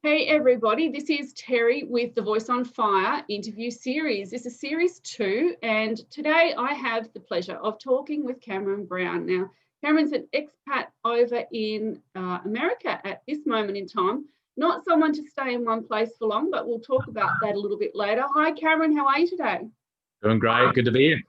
Hey everybody, this is Terry with the Voice on Fire interview series. This is series 2, and today I have the pleasure of talking with Cameron Brown. Now, Cameron's an expat over in America at this moment in time. Not someone to stay in one place for long, but we'll talk about that a little bit later. Hi Cameron, how are you today? Doing great, good to be here.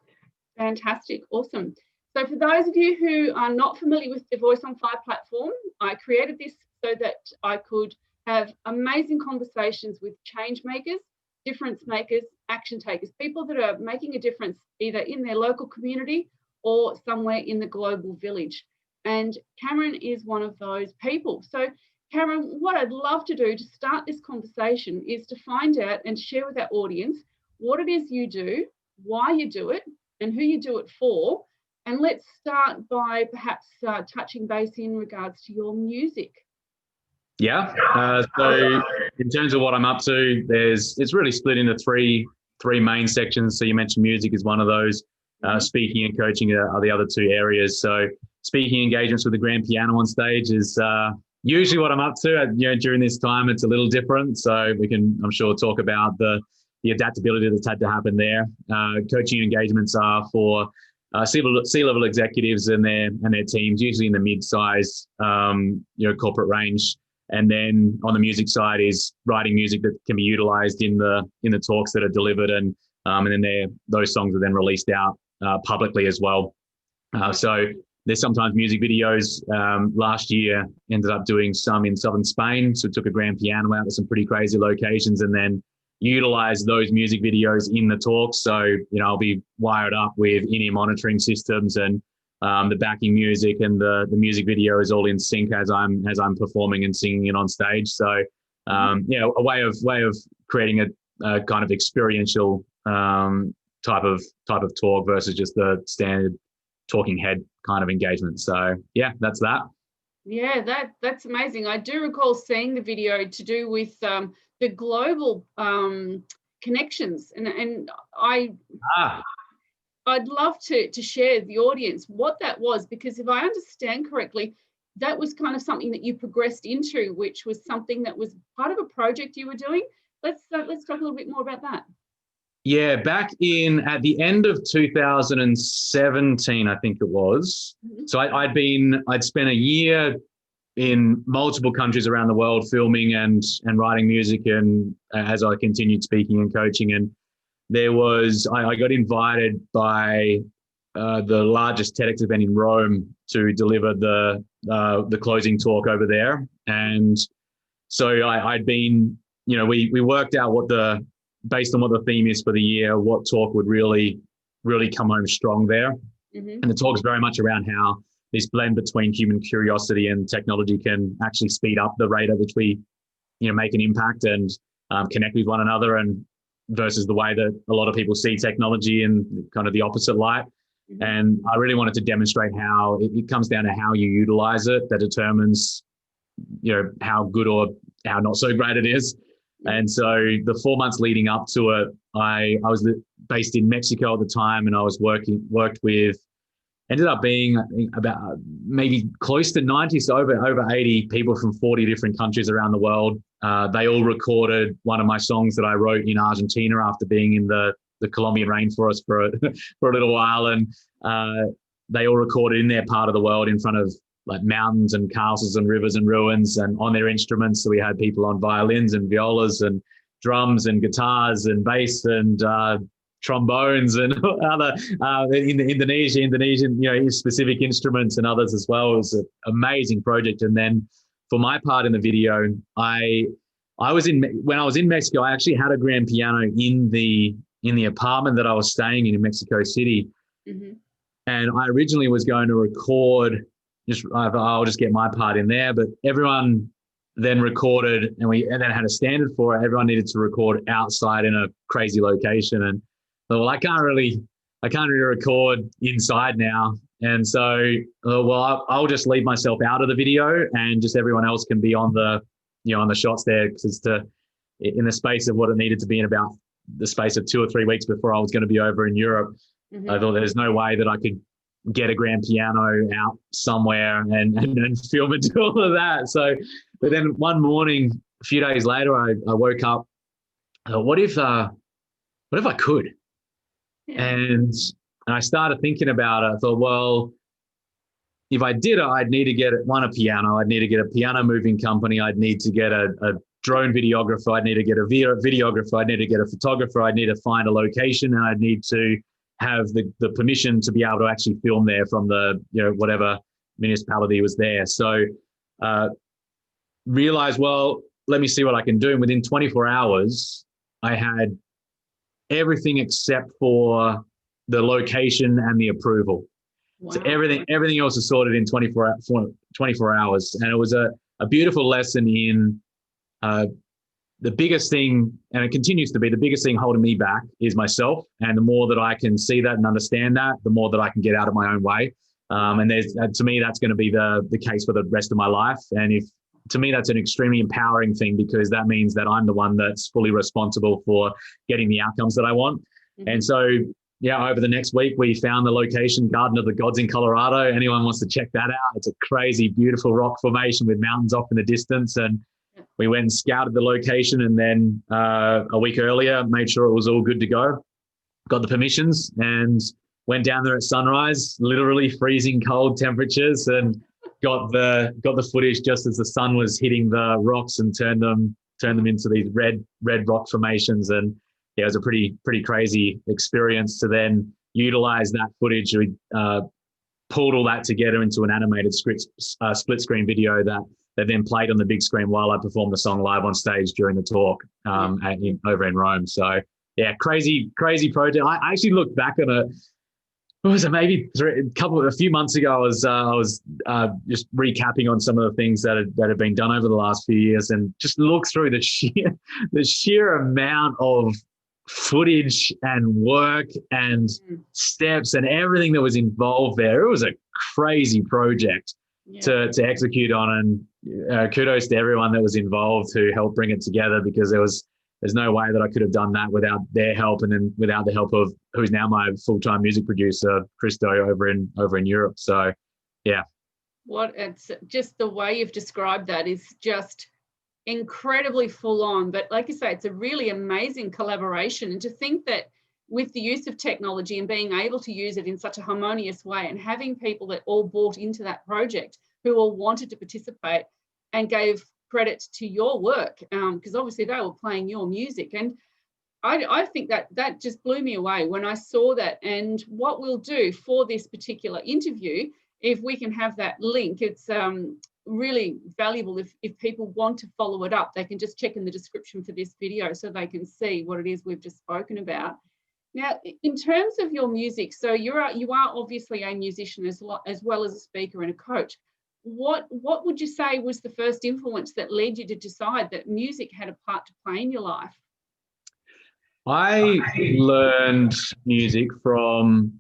Fantastic, awesome. So for those of you who are not familiar with the Voice on Fire platform, I created this so that I could have amazing conversations with change makers, difference makers, action takers, people that are making a difference either in their local community or somewhere in the global village. And Cameron is one of those people. So Cameron, what I'd love to do to start this conversation is to find out and share with our audience what it is you do, why you do it, and who you do it for. And let's start by perhaps touching base in regards to your music. Yeah, so in terms of what I'm up to, it's really split into three main sections. So you mentioned music is one of those. Speaking and coaching are the other two areas. So speaking engagements with the grand piano on stage is usually what I'm up to. During this time, it's a little different. So we can, I'm sure, talk about the adaptability that's had to happen there. Coaching engagements are for C-level executives and their teams, usually in the mid-size corporate range. And then on the music side is writing music that can be utilized in the talks that are delivered, and then those songs are then released out publicly as well. So there's sometimes music videos. Last year ended up doing some in southern Spain, so took a grand piano out to some pretty crazy locations, and then utilize those music videos in the talks. So I'll be wired up with in-ear monitoring systems and the backing music, and the music video is all in sync as I'm performing and singing it on stage. So a way of creating a kind of experiential type of talk versus just the standard talking head kind of engagement. So yeah, that's that. Yeah, that's amazing. I do recall seeing the video to do with the global connections, and I'd love to share the audience what that was, because if I understand correctly, that was kind of something that you progressed into, which was something that was part of a project you were doing. Let's talk a little bit more about that. Yeah, back at the end of 2017, I think it was. Mm-hmm. So I'd spent a year in multiple countries around the world filming and writing music, and as I continued speaking and coaching, and I got invited by the largest TEDx event in Rome to deliver the closing talk over there. And so I'd been, we worked out based on what the theme is for the year, what talk would really, really come home strong there. Mm-hmm. And the talk is very much around how this blend between human curiosity and technology can actually speed up the rate at which we, make an impact and connect with one another, and versus the way that a lot of people see technology in kind of the opposite light. Mm-hmm. And I really wanted to demonstrate how it comes down to how you utilize it that determines, how good or how not so great it is. Mm-hmm. And so the 4 months leading up to it, I was based in Mexico at the time, and I was worked with, ended up being, I think, about maybe close to 90, so over 80 people from 40 different countries around the world. They all recorded one of my songs that I wrote in Argentina after being in the Colombian rainforest for a little while. And they all recorded in their part of the world in front of like mountains and castles and rivers and ruins and on their instruments. So we had people on violins and violas and drums and guitars and bass and trombones and other in the Indonesian specific instruments and others as well. It was an amazing project. And then for my part in the video, when I was in Mexico, I actually had a grand piano in the apartment that I was staying in Mexico City. Mm-hmm. And I originally was going to record, I'll just get my part in there, but everyone then recorded, and then had a standard for it. Everyone needed to record outside in a crazy location. And well, I can't really record inside now. And so, I'll just leave myself out of the video, and just everyone else can be on the shots there, because in the space of what it needed to be in about the space of 2 or 3 weeks before I was going to be over in Europe. Mm-hmm. I thought there's no way that I could get a grand piano out somewhere and film and do all of that. So, but then one morning a few days later, I woke up. I thought, what if I could? Yeah. And I started thinking about it. I thought, well, if I did it, I'd need to get a piano. I'd need to get a piano moving company. I'd need to get a drone videographer. I'd need to get a videographer. I'd need to get a photographer. I'd need to find a location, and I'd need to have the permission to be able to actually film there from the, whatever municipality was there. So realized, well, let me see what I can do. And within 24 hours, I had everything except for the location and the approval. Wow. So everything else is sorted in 24 hours. And it was a beautiful lesson in the biggest thing, and it continues to be the biggest thing holding me back, is myself. And the more that I can see that and understand that, the more that I can get out of my own way. And to me, that's going to be the case for the rest of my life. And to me, that's an extremely empowering thing, because that means that I'm the one that's fully responsible for getting the outcomes that I want. Mm-hmm. And so, over the next week, we found the location, Garden of the Gods in Colorado. Anyone wants to check that out? It's a crazy, beautiful rock formation with mountains off in the distance. And we went and scouted the location, and then a week earlier, made sure it was all good to go, got the permissions, and went down there at sunrise, literally freezing cold temperatures, and got the footage just as the sun was hitting the rocks and turned them into these red rock formations. And it was a pretty crazy experience to then utilize that footage. We pulled all that together into an animated split screen video that then played on the big screen while I performed the song live on stage during the talk over in Rome. So crazy project. I actually looked back on it. What was it? Maybe a few months ago, I was just recapping on some of the things that have been done over the last few years, and just look through the sheer amount of footage and work and steps and everything that was involved there. It was a crazy project to execute on, and kudos to everyone that was involved who helped bring it together, because there's no way that I could have done that without their help, and then without the help of who's now my full-time music producer, Christo, over in Europe. So, yeah. It's just the way you've described that is just incredibly full on. But like you say, it's a really amazing collaboration. And to think that with the use of technology and being able to use it in such a harmonious way, and having people that all bought into that project, who all wanted to participate and gave credit to your work, because obviously they were playing your music. And I think that just blew me away when I saw that. And what we'll do for this particular interview, if we can have that link, it's really valuable. If people want to follow it up, they can just check in the description for this video so they can see what it is we've just spoken about. Now, in terms of your music, so you are obviously a musician as well as a speaker and a coach. What would you say was the first influence that led you to decide that music had a part to play in your life? I learned music from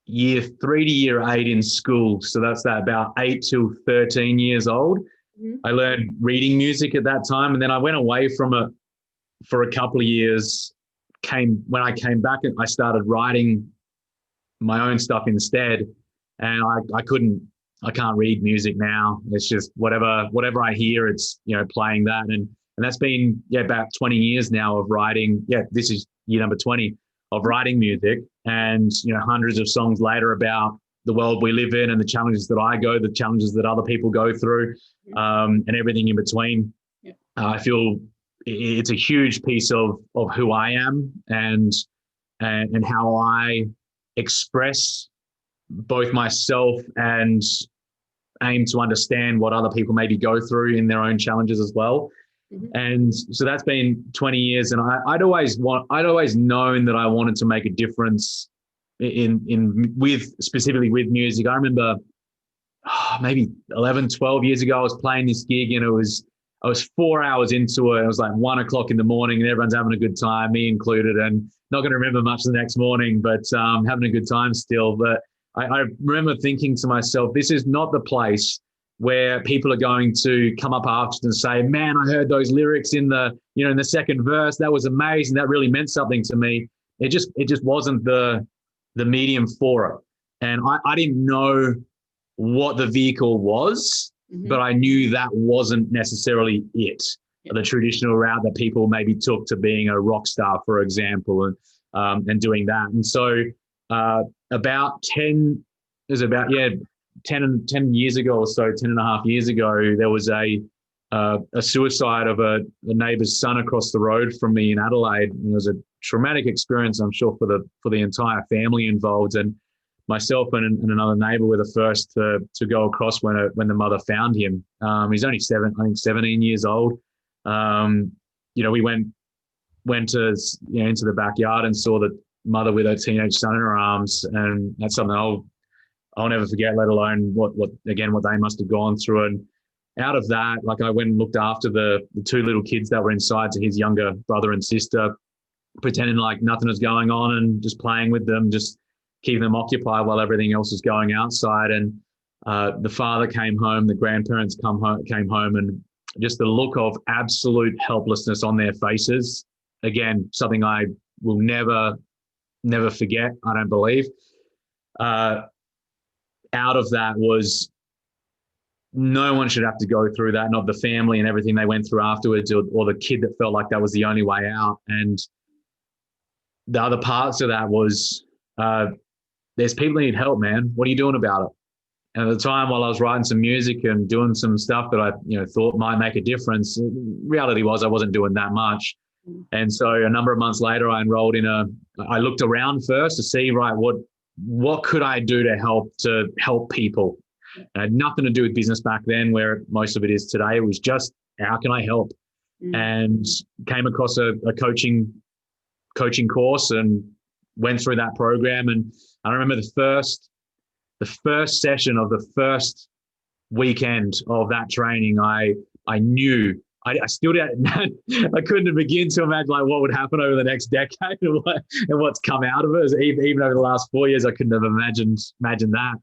year 3 to year 8 in school. So that's about 8 to 13 years old. Mm-hmm. I learned reading music at that time, and then I went away from it for a couple of years. When I came back, I started writing my own stuff instead, and I can't read music now. It's just whatever I hear, it's playing that, and that's been about 20 years now of writing. This is year number 20 of writing music, and hundreds of songs later about the world we live in and the challenges that I go, the challenges that other people go through, and everything in between. Yeah. I feel it's a huge piece of who I am and how I express both myself and aim to understand what other people maybe go through in their own challenges as well. Mm-hmm. And so that's been 20 years. And I'd always known that I wanted to make a difference specifically with music. I remember maybe 11, 12 years ago, I was playing this gig, and I was 4 hours into it. It was like 1 o'clock in the morning, and everyone's having a good time, me included, and not going to remember much the next morning, but having a good time still. But I remember thinking to myself, this is not the place where people are going to come up after and say, man, I heard those lyrics in the second verse. That was amazing. That really meant something to me. It just wasn't the medium for it. And I didn't know what the vehicle was, mm-hmm. but I knew that wasn't necessarily it. the traditional route that people maybe took to being a rock star, for example, and doing that. And so about 10 years ago or so, 10 and a half years ago, there was a suicide of a neighbour's son across the road from me in Adelaide. And it was a traumatic experience, I'm sure, for the entire family involved. And myself and another neighbour were the first to go across when the mother found him. He's only 17 years old. We went to into the backyard and saw the mother with her teenage son in her arms, and that's something I'll never forget. Let alone what they must have gone through. And out of that, I went and looked after the two little kids that were inside to his younger brother and sister, pretending like nothing was going on and just playing with them, just keeping them occupied while everything else was going outside. And the father came home, the grandparents came home, and just the look of absolute helplessness on their faces. Again, something I will never forget, I don't believe. Out of that was, no one should have to go through that, not the family and everything they went through afterwards, or the kid that felt like that was the only way out. And the other parts of that was, there's people that need help, man. What are you doing about it? And at the time, while I was writing some music and doing some stuff that I thought might make a difference, reality was I wasn't doing that much. And so a number of months later, I enrolled I looked around first to see, right, what could I do to help people? It had nothing to do with business back then, where most of it is today. It was just, how can I help? And came across a coaching course and went through that program. And I remember the first session of the first weekend of that training, I knew, I still didn't, I couldn't begin to imagine what would happen over the next decade and what's come out of it. Even over the last 4 years, I couldn't have imagined that.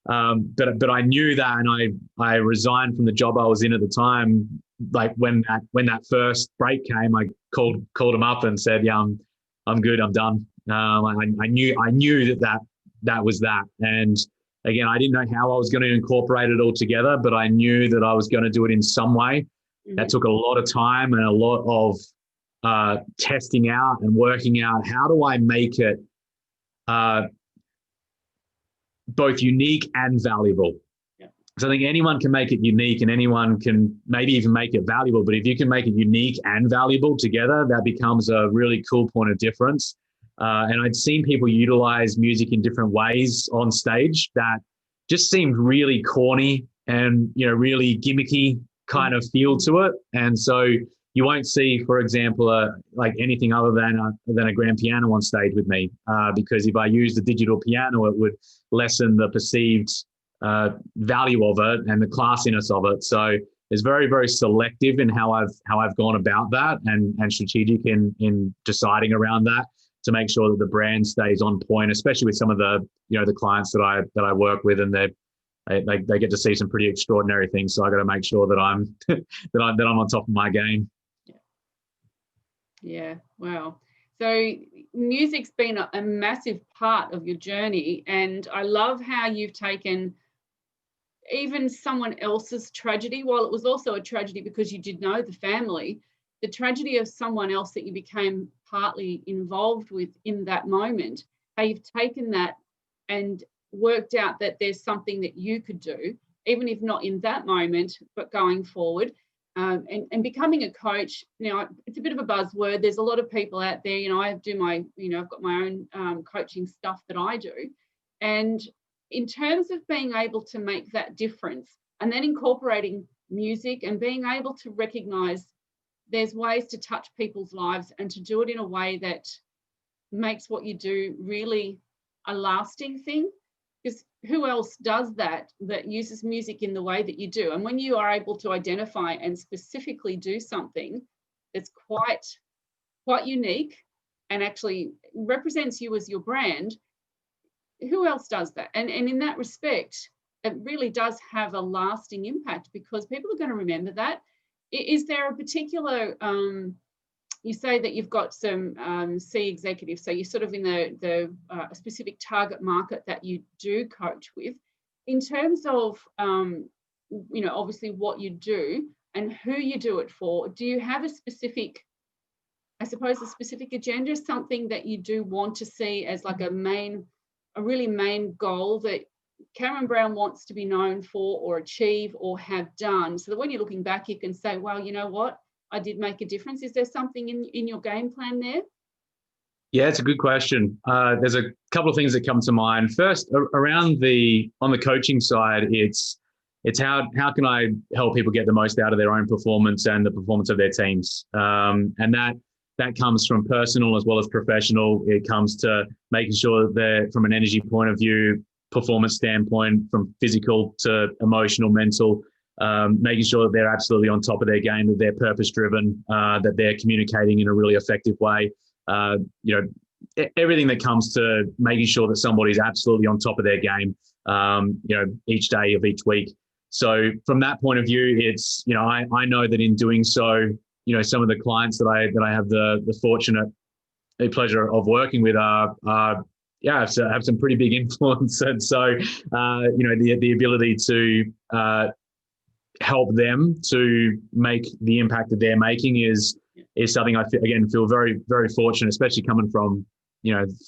But I knew that, and I resigned from the job I was in at the time. When that first break came, I called him up and said, "Yeah, I'm good. I'm done." I knew that was that. And again, I didn't know how I was going to incorporate it all together, but I knew that I was going to do it in some way. That took a lot of time and a lot of testing out and working out, how do I make it both unique and valuable. Yeah. So I think anyone can make it unique, and anyone can maybe even make it valuable. But if you can make it unique and valuable together, that becomes a really cool point of difference. And I'd seen people utilize music in different ways on stage that just seemed really corny and really gimmicky kind of feel to it. And so you won't see, for example, anything other than a grand piano on stage with me, because if I used a digital piano, it would lessen the perceived value of it and the classiness of it. So it's very, very selective in how I've gone about that, and strategic in deciding around that to make sure that the brand stays on point, especially with some of the the clients that I work with, and they get to see some pretty extraordinary things. So I got to make sure that I'm that I'm on top of my game. Yeah. Wow. So music's been a massive part of your journey, and I love how you've taken even someone else's tragedy, while it was also a tragedy because you did know the family, the tragedy of someone else that you became partly involved with in that moment, how you've taken that and worked out that there's something that you could do, even if not in that moment, but going forward. And becoming a coach, it's a bit of a buzzword. There's a lot of people out there, I do my, I've got my own coaching stuff that I do. And in terms of being able to make that difference, and then incorporating music and being able to recognize there's ways to touch people's lives and to do it in a way that makes what you do really a lasting thing. Because who else does that uses music in the way that you do? And when you are able to identify and specifically do something that's quite unique and actually represents you as your brand, who else does that? And in that respect, it really does have a lasting impact, because people are going to remember that. Is there a particular, you say that you've got some C executives, so you're sort of in the specific target market that you do coach with. In terms of, obviously what you do and who you do it for? Do you have a specific, I suppose, a specific agenda, something that you do want to see as like a really main goal that Cameron Brown wants to be known for or achieve or have done, so that when you're looking back, you can say, well, you know what, I did make a difference? Is there something in your game plan there? Yeah, it's a good question. There's a couple of things that come to mind. First, around on the coaching side, it's how can I help people get the most out of their own performance and the performance of their teams, and that comes from personal as well as professional. It comes to making sure that from an energy point of view, performance standpoint, from physical to emotional, mental, making sure that they're absolutely on top of their game, that they're purpose-driven, that they're communicating in a really effective way. Everything that comes to making sure that somebody's absolutely on top of their game, each day of each week. So from that point of view, it's, I know that in doing so, some of the clients that I have the fortunate pleasure of working with have some pretty big influence. And so, the ability to help them to make the impact that they're making is something I feel very, very fortunate, especially coming from,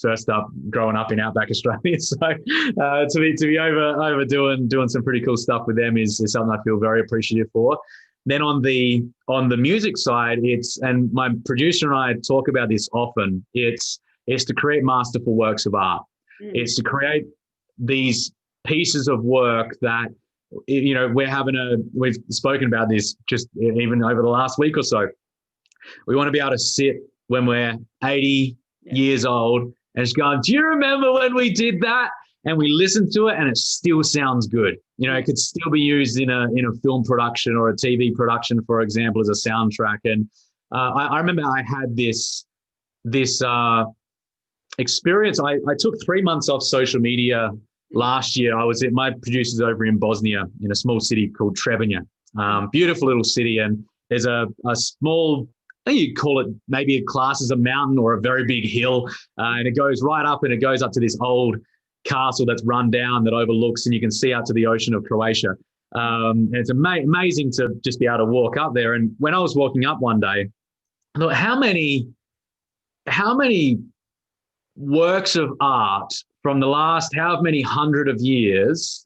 first up growing up in outback Australia. So to be over doing some pretty cool stuff with them is something I feel very appreciative for. Then on the music side, and my producer and I talk about this often, it's to create masterful works of art. It's to create these pieces of work that, we've spoken about this just even over the last week or so. We want to be able to sit when we're 80 years old and just go, do you remember when we did that? And we listen to it and it still sounds good. It could still be used in a film production or a TV production, for example, as a soundtrack. And I remember I had this experience. I took 3 months off social media last year. I was at my producers over in Bosnia in a small city called Trebinje. Beautiful little city. And there's a small, I think you'd call it maybe a class as a mountain or a very big hill. And it goes right up and it goes up to this old castle that's run down that overlooks, and you can see out to the ocean of Croatia. And it's amazing to just be able to walk up there. And when I was walking up one day, I thought, how many works of art from the last however many hundred of years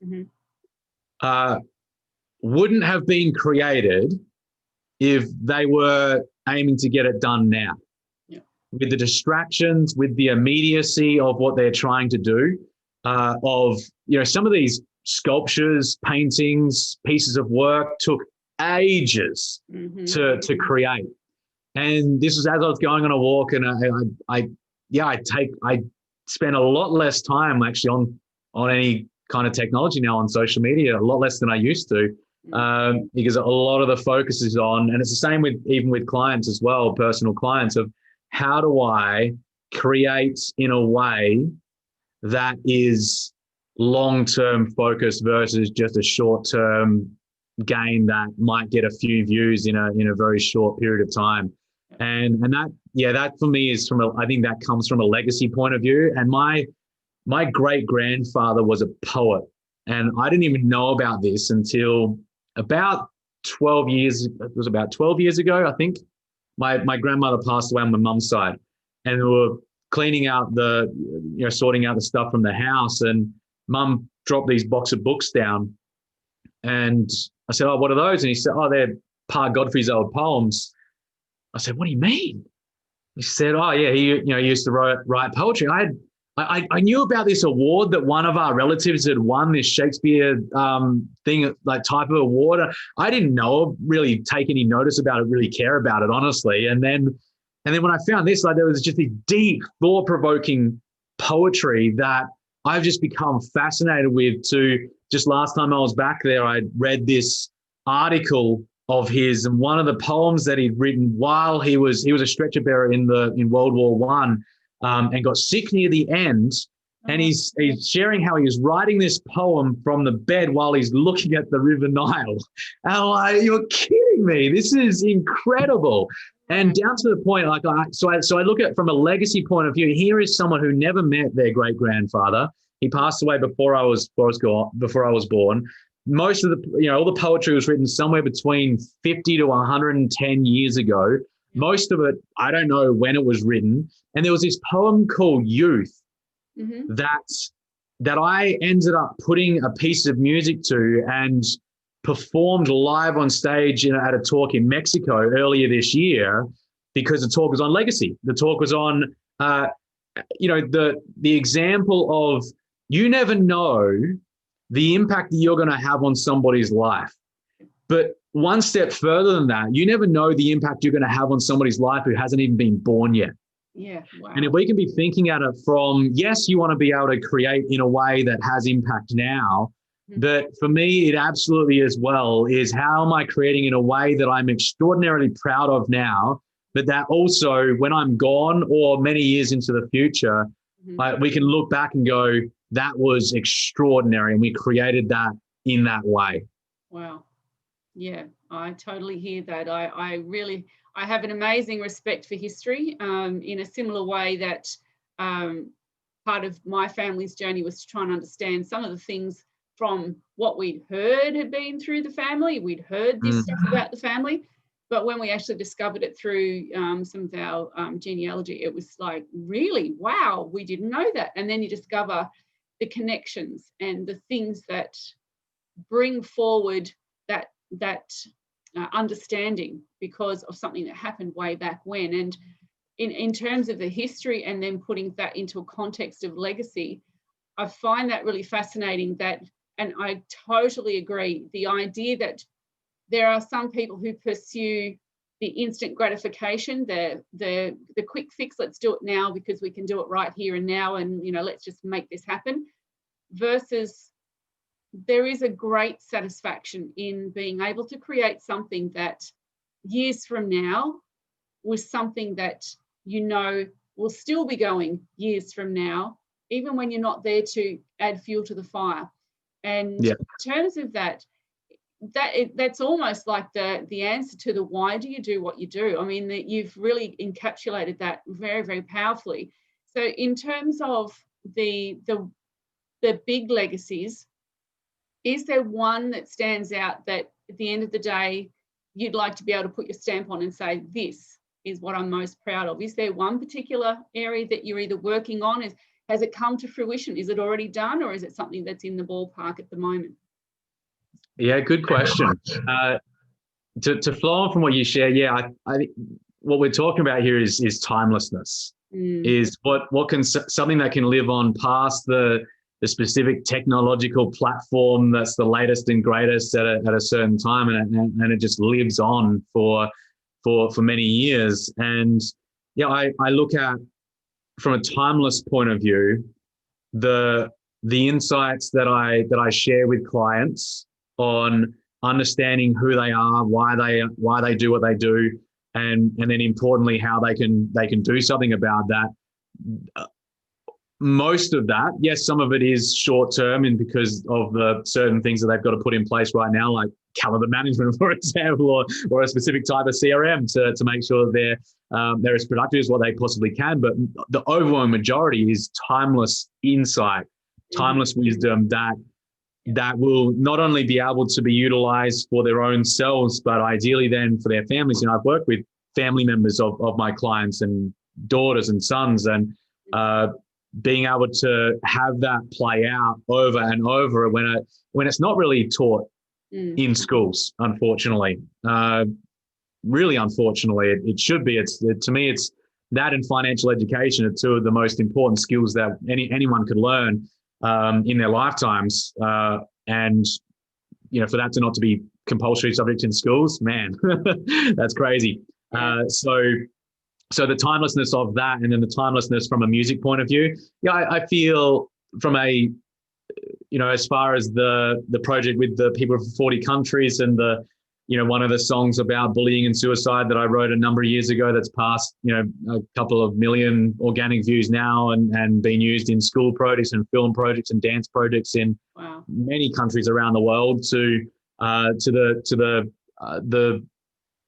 wouldn't have been created if they were aiming to get it done now. With the distractions, with the immediacy of what they're trying to do, some of these sculptures, paintings, pieces of work took ages to create. And this was as I was going on a walk, and I spend a lot less time actually on any kind of technology now on social media, a lot less than I used to, because a lot of the focus is on, and it's the same even with clients as well, personal clients, of how do I create in a way that is long-term focused versus just a short-term gain that might get a few views in a very short period of time. And that for me is I think that comes from a legacy point of view. And my great-grandfather was a poet, and I didn't even know about this until about 12 years ago, I think. My grandmother passed away on my mum's side, and we were cleaning out sorting out the stuff from the house, and mum dropped these box of books down. And I said, oh, what are those? And he said, oh, they're Pa Godfrey's old poems. I said, what do you mean? He said, oh, yeah, he used to write poetry. I knew about this award that one of our relatives had won, this Shakespeare thing, like type of award. I didn't really take any notice about it, really care about it, honestly. And then when I found this, there was just this deep, thought-provoking poetry that I've just become fascinated with. Just last time I was back there, I read this article of his, and one of the poems that he'd written while he was a stretcher bearer in World War I, and got sick near the end. And he's sharing how he was writing this poem from the bed while he's looking at the River Nile. And I'm like, you're kidding me. This is incredible. And down to the point, so I look at it from a legacy point of view. Here is someone who never met their great-grandfather. He passed away before I was born. most of the, all the poetry was written somewhere between 50 to 110 years ago. Most of it, I don't know when it was written. And there was this poem called Youth that I ended up putting a piece of music to and performed live on stage at a talk in Mexico earlier this year, because the talk was on legacy. The talk was on, the example of, you never know the impact that you're going to have on somebody's life. But one step further than that, you never know the impact you're going to have on somebody's life who hasn't even been born yet. Yeah. Wow. And if we can be thinking at it from, yes, you want to be able to create in a way that has impact now, but for me, it absolutely as well is, how am I creating in a way that I'm extraordinarily proud of now, but that also when I'm gone or many years into the future, we can look back and go, that was extraordinary, and we created that in that way. Wow. Yeah, I totally hear that. I have an amazing respect for history, in a similar way that part of my family's journey was to try and understand some of the things from what we'd heard had been through the family. We'd heard this stuff about the family, but when we actually discovered it through some of our genealogy, it was like, really, wow, we didn't know that. And then you discover the connections and the things that bring forward that understanding because of something that happened way back when. And in terms of the history and then putting that into a context of legacy, I find that really fascinating, and I totally agree, the idea that there are some people who pursue the instant gratification, the quick fix, let's do it now because we can do it right here and now, and let's just make this happen, versus there is a great satisfaction in being able to create something that years from now was something that will still be going years from now, even when you're not there to add fuel to the fire. And in terms of that's almost like the answer to the why do you do what you do. I mean, that you've really encapsulated that very, very powerfully. So in terms of the big legacies, is there one that stands out that at the end of the day you'd like to be able to put your stamp on and say, this is what I'm most proud of? Is there one particular area that you're either working on? Has it come to fruition? Is it already done, or is it something that's in the ballpark at the moment? Yeah, good question. To flow on from what you share, I think what we're talking about here is timelessness. Is what can something that can live on past the specific technological platform that's the latest and greatest at a certain time, and it just lives on for many years. And I look at, from a timeless point of view, the insights that I share with clients on understanding who they are, why they do what they do, and then importantly how they can do something about that. Most of that, yes, some of it is short term, and because of the certain things that they've got to put in place right now, like calendar management, for example, or a specific type of CRM to make sure that they're as productive as what they possibly can. But the overwhelming majority is timeless insight, timeless wisdom that will not only be able to be utilized for their own selves, but ideally then for their families. I've worked with family members of my clients and daughters and sons, and being able to have that play out over and over when it's not really taught in schools, unfortunately. Really, unfortunately, it should be. To me, it's that and financial education are two of the most important skills that anyone could learn in their lifetimes. And for that to not to be compulsory subject in schools, man, that's crazy. So the timelessness of that, and then the timelessness from a music point of view. I feel from a, as far as the project with the people from 40 countries and one of the songs about bullying and suicide that I wrote a number of years ago that's passed, a couple of million organic views now and being used in school projects and film projects and dance projects in many countries around the world, to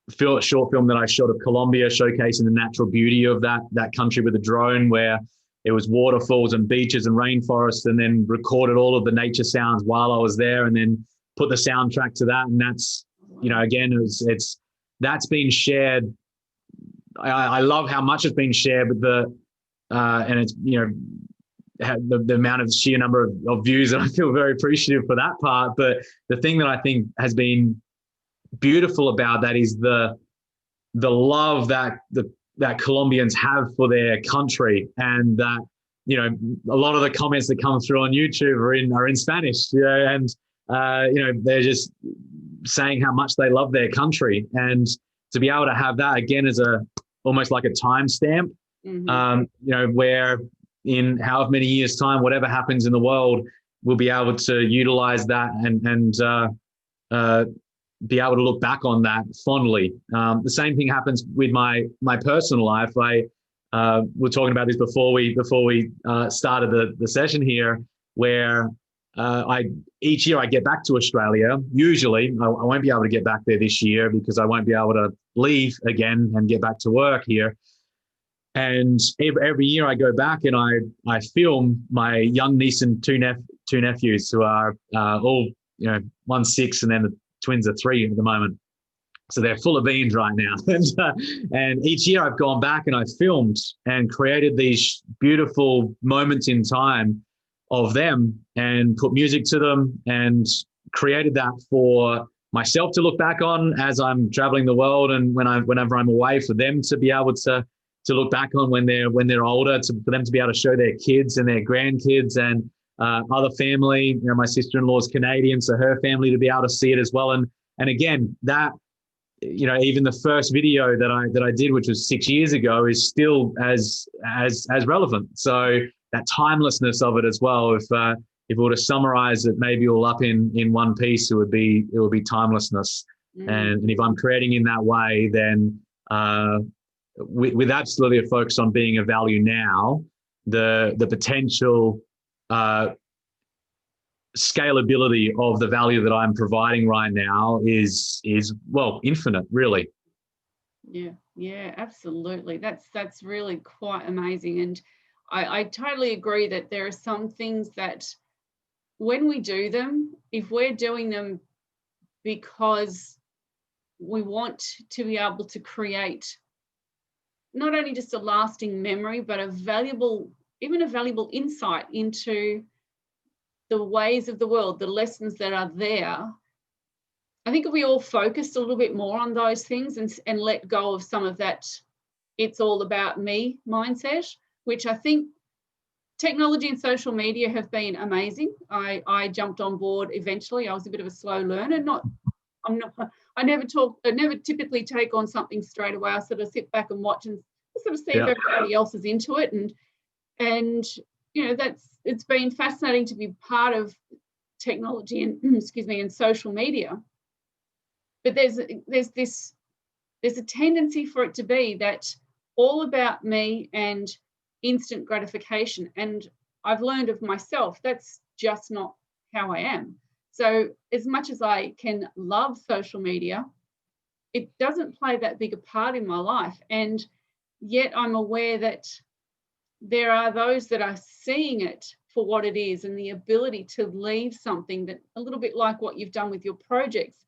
the short film that I shot of Colombia, showcasing the natural beauty of that country with a drone, where it was waterfalls and beaches and rainforests, and then recorded all of the nature sounds while I was there, and then put the soundtrack to that, and that's, you know, again, it's that's been shared. I love how much it's been shared with and it's, you know, the amount of sheer number of views, and I feel very appreciative for that part. But the thing that I think has been beautiful about that is the love that that Colombians have for their country, and that, you know, a lot of the comments that come through on YouTube are in Spanish, you know, and you know, they're just saying how much they love their country, and to be able to have that again as almost like a timestamp, you know, where in however many years' time, whatever happens in the world, we'll be able to utilize that and be able to look back on that fondly. The same thing happens with my personal life. We're talking about this before we started the session here, where each year I get back to Australia. Usually, I won't be able to get back there this year because I won't be able to leave again and get back to work here. And every year I go back and I film my young niece and two nephews who are all, you know, 1's 6 and then the twins are 3 at the moment. So they're full of beans right now. And each year I've gone back and I've filmed and created these beautiful moments in time of them and put music to them and created that for myself to look back on as I'm traveling the world, and whenever I'm away, for them to be able to look back on when they're older, for them to be able to show their kids and their grandkids and other family. You know, my sister-in-law's Canadian, so her family to be able to see it as well. And again, that, you know, even the first video that I did, which was 6 years ago, is still as relevant. So that timelessness of it as well. If we were to summarize it maybe all up in one piece, it would be timelessness. And if I'm creating in that way, then with absolutely a focus on being a value now, the potential scalability of the value that I'm providing right now is well, infinite, really. Yeah, absolutely. That's really quite amazing. And I totally agree that there are some things that when we do them, if we're doing them because we want to be able to create not only just a lasting memory, but a valuable insight into the ways of the world, the lessons that are there. I think if we all focused a little bit more on those things and let go of some of that it's all about me mindset, which I think technology and social media have been amazing. I jumped on board eventually. I was a bit of a slow learner. I never typically take on something straight away. I sort of sit back and watch and sort of see if everybody else is into it. And you know, it's been fascinating to be part of technology and and social media. But there's a tendency for it to be that all about me and instant gratification. And I've learned of myself, that's just not how I am. So as much as I can love social media, it doesn't play that big a part in my life. And yet I'm aware that there are those that are seeing it for what it is, and the ability to leave something that, a little bit like what you've done with your projects,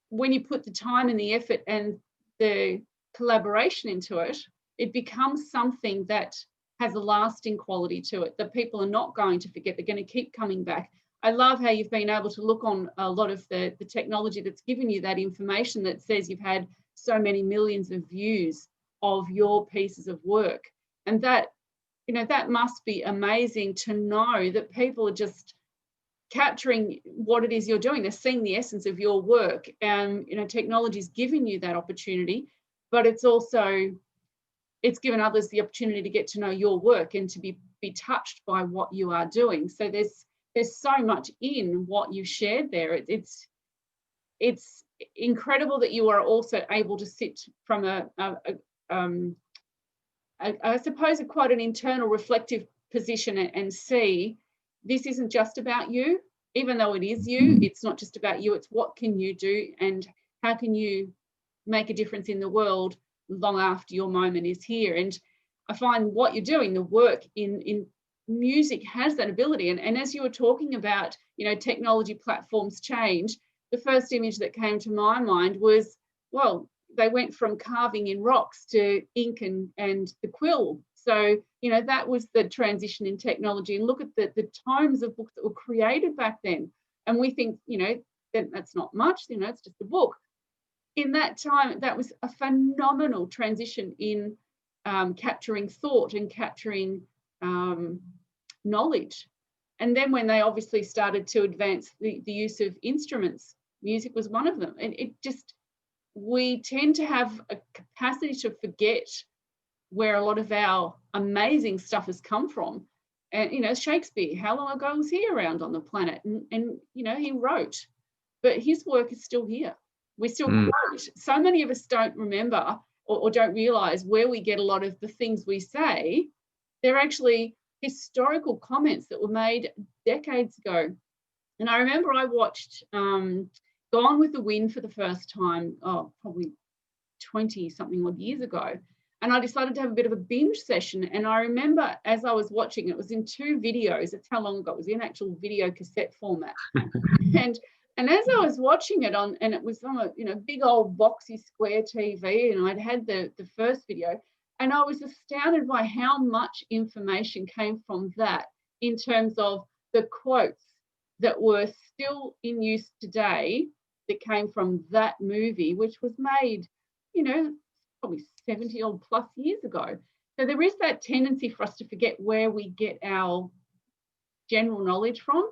when you put the time and the effort and the collaboration into it, it becomes something that has a lasting quality to it that people are not going to forget. They're going to keep coming back. I love how you've been able to look on a lot of the technology that's given you that information that says you've had so many millions of views of your pieces of work. And that, you know, that must be amazing to know that people are just capturing what it is you're doing. They're seeing the essence of your work, and you know, technology's given you that opportunity, but it's given others the opportunity to get to know your work and to be touched by what you are doing. So there's so much in what you shared there. It's incredible that you are also able to sit from I suppose quite an internal reflective position and see this isn't just about you. Even though it is you, it's not just about you. It's what can you do and how can you make a difference in the world long after your moment is here. And I find what you're doing, the work in music has that ability. And as you were talking about, technology platforms change, the first image that came to my mind was, well, they went from carving in rocks to ink and the quill. So, that was the transition in technology. And look at the tomes of books that were created back then. And we think, that's not much, it's just a book. In that time, that was a phenomenal transition in capturing thought and capturing knowledge. And then when they obviously started to advance the use of instruments, music was one of them. And we tend to have a capacity to forget where a lot of our amazing stuff has come from. And, Shakespeare, how long ago was he around on the planet? And he wrote, but his work is still here. We still quote. So many of us don't remember or don't realise where we get a lot of the things we say. They're actually historical comments that were made decades ago. And I remember I watched Gone with the Wind for the first time, probably 20-something odd years ago. And I decided to have a bit of a binge session. And I remember as I was watching, it was in 2 videos. That's how long ago it was, in actual video cassette format. And as I was watching it and it was on a big old boxy square TV, and I'd had the first video, and I was astounded by how much information came from that in terms of the quotes that were still in use today that came from that movie, which was made, probably 70 odd plus years ago. So there is that tendency for us to forget where we get our general knowledge from.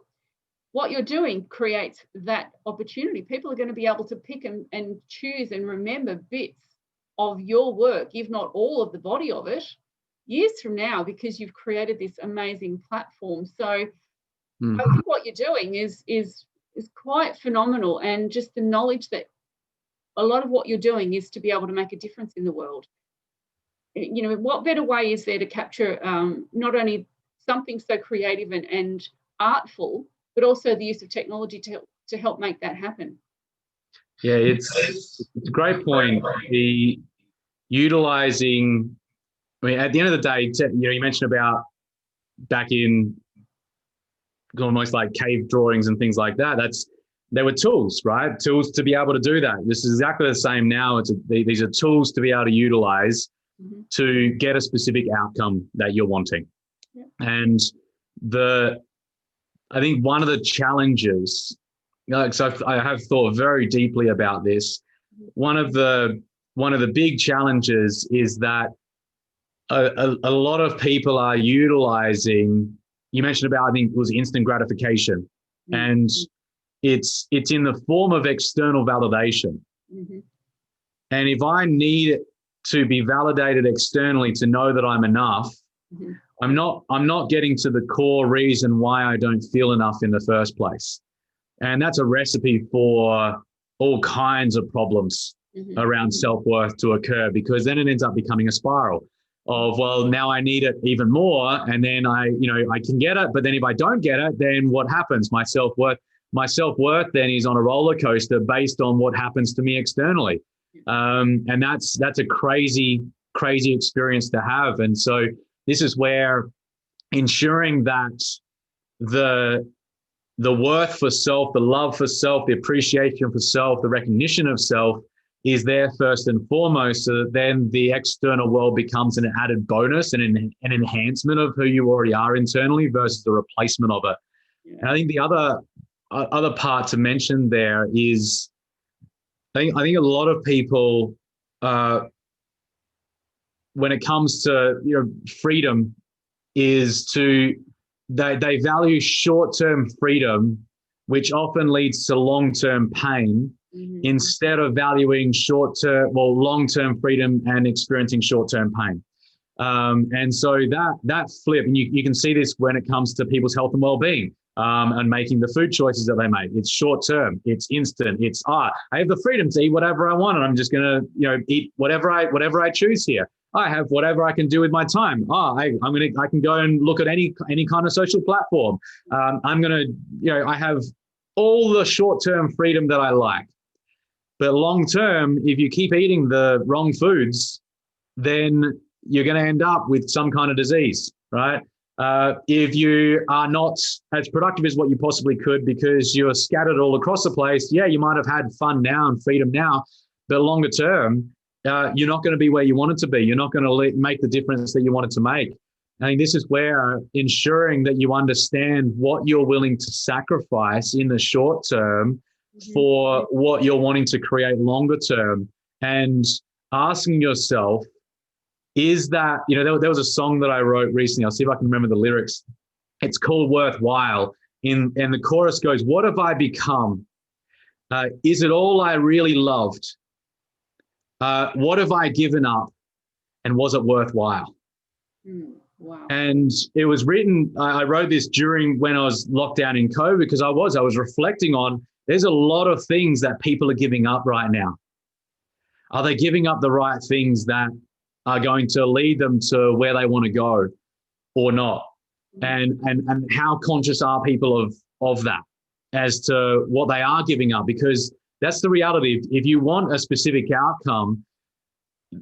What you're doing creates that opportunity. People are going to be able to pick and choose and remember bits of your work, if not all of the body of it, years from now, because you've created this amazing platform. So I think what you're doing is quite phenomenal, and just the knowledge that a lot of what you're doing is to be able to make a difference in the world. What better way is there to capture not only something so creative and artful, but also the use of technology to help make that happen? Yeah, it's a great point. The utilising, at the end of the day, you mentioned about back in almost like cave drawings and things like that. There were tools, right? Tools to be able to do that. This is exactly the same now. These are tools to be able to utilise to get a specific outcome that you're wanting. Yeah. And I think one of the challenges, so I have thought very deeply about this. One of the big challenges is that a lot of people are utilizing. You mentioned about, I think it was instant gratification, and it's in the form of external validation. And if I need to be validated externally to know that I'm enough, I'm not getting to the core reason why I don't feel enough in the first place. And that's a recipe for all kinds of problems around self-worth to occur, because then it ends up becoming a spiral of, well, now I need it even more. And then I can get it, but then if I don't get it, then what happens? My self-worth then is on a roller coaster based on what happens to me externally. And that's a crazy experience to have. And so this is where ensuring that the worth for self, the love for self, the appreciation for self, the recognition of self is there first and foremost, so that then the external world becomes an added bonus and an enhancement of who you already are internally versus the replacement of it. Yeah. And I think the other part to mention there is, I think a lot of people, when it comes to freedom, is they value short-term freedom, which often leads to long-term pain, instead of valuing long-term freedom and experiencing short-term pain. And so that flip, and you can see this when it comes to people's health and well-being, and making the food choices that they make. It's short-term, it's instant, it's I have the freedom to eat whatever I want, and I'm just gonna eat whatever I choose here. I have whatever I can do with my time. I can go and look at any kind of social platform. I have all the short-term freedom that I like. But long-term, if you keep eating the wrong foods, then you're going to end up with some kind of disease, right? If you are not as productive as what you possibly could because you're scattered all across the place, yeah, you might have had fun now and freedom now, but longer term, you're not going to be where you want it to be. You're not going to make the difference that you want it to make. I think this is where ensuring that you understand what you're willing to sacrifice in the short term for what you're wanting to create longer term, and asking yourself, is that, there was a song that I wrote recently. I'll see if I can remember the lyrics. It's called Worthwhile. And the chorus goes, what have I become? Is it all I really loved? What have I given up? And was it worthwhile? Wow. And it was written, I wrote this during when I was locked down in COVID, because I was reflecting on, there's a lot of things that people are giving up right now. Are they giving up the right things that are going to lead them to where they want to go or not? And how conscious are people of that as to what they are giving up? Because that's the reality. If you want a specific outcome,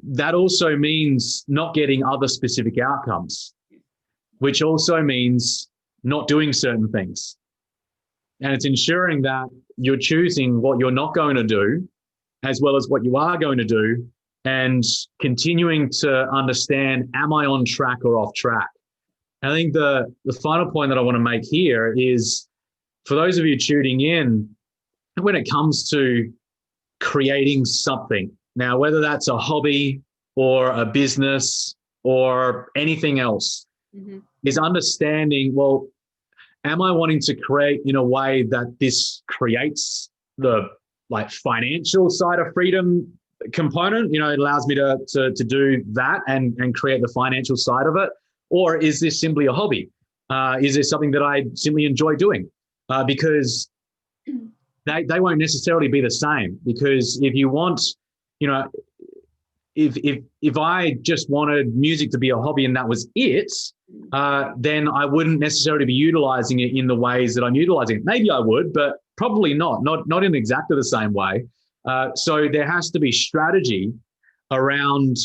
that also means not getting other specific outcomes, which also means not doing certain things. And it's ensuring that you're choosing what you're not going to do as well as what you are going to do, and continuing to understand, am I on track or off track? I think the final point that I want to make here is, for those of you tuning in, when it comes to creating something, now, whether that's a hobby or a business or anything else, is understanding, well, am I wanting to create in a way that this creates the financial side of freedom component? It allows me to do that and create the financial side of it. Or is this simply a hobby? Is this something that I simply enjoy doing? Because they won't necessarily be the same. Because if you want, if I just wanted music to be a hobby and that was it, then I wouldn't necessarily be utilizing it in the ways that I'm utilizing it. Maybe I would, but probably not in exactly the same way. So there has to be strategy around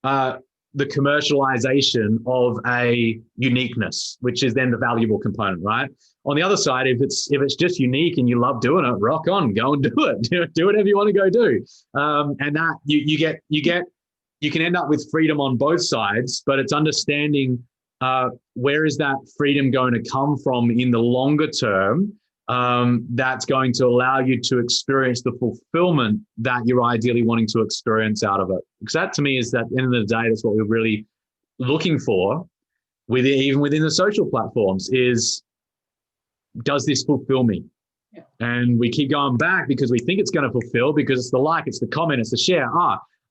the commercialization of a uniqueness, which is then the valuable component, right? On the other side, if it's just unique and you love doing it, rock on, go and do it. Do whatever you want to go do. And that you can end up with freedom on both sides, but it's understanding where is that freedom going to come from in the longer term, that's going to allow you to experience the fulfillment that you're ideally wanting to experience out of it. Because that, to me, is that at the end of the day, that's what we're really looking for, even within the social platforms, is, does this fulfill me? Yeah. And we keep going back because we think it's going to fulfill, because it's the like, it's the comment, it's the share.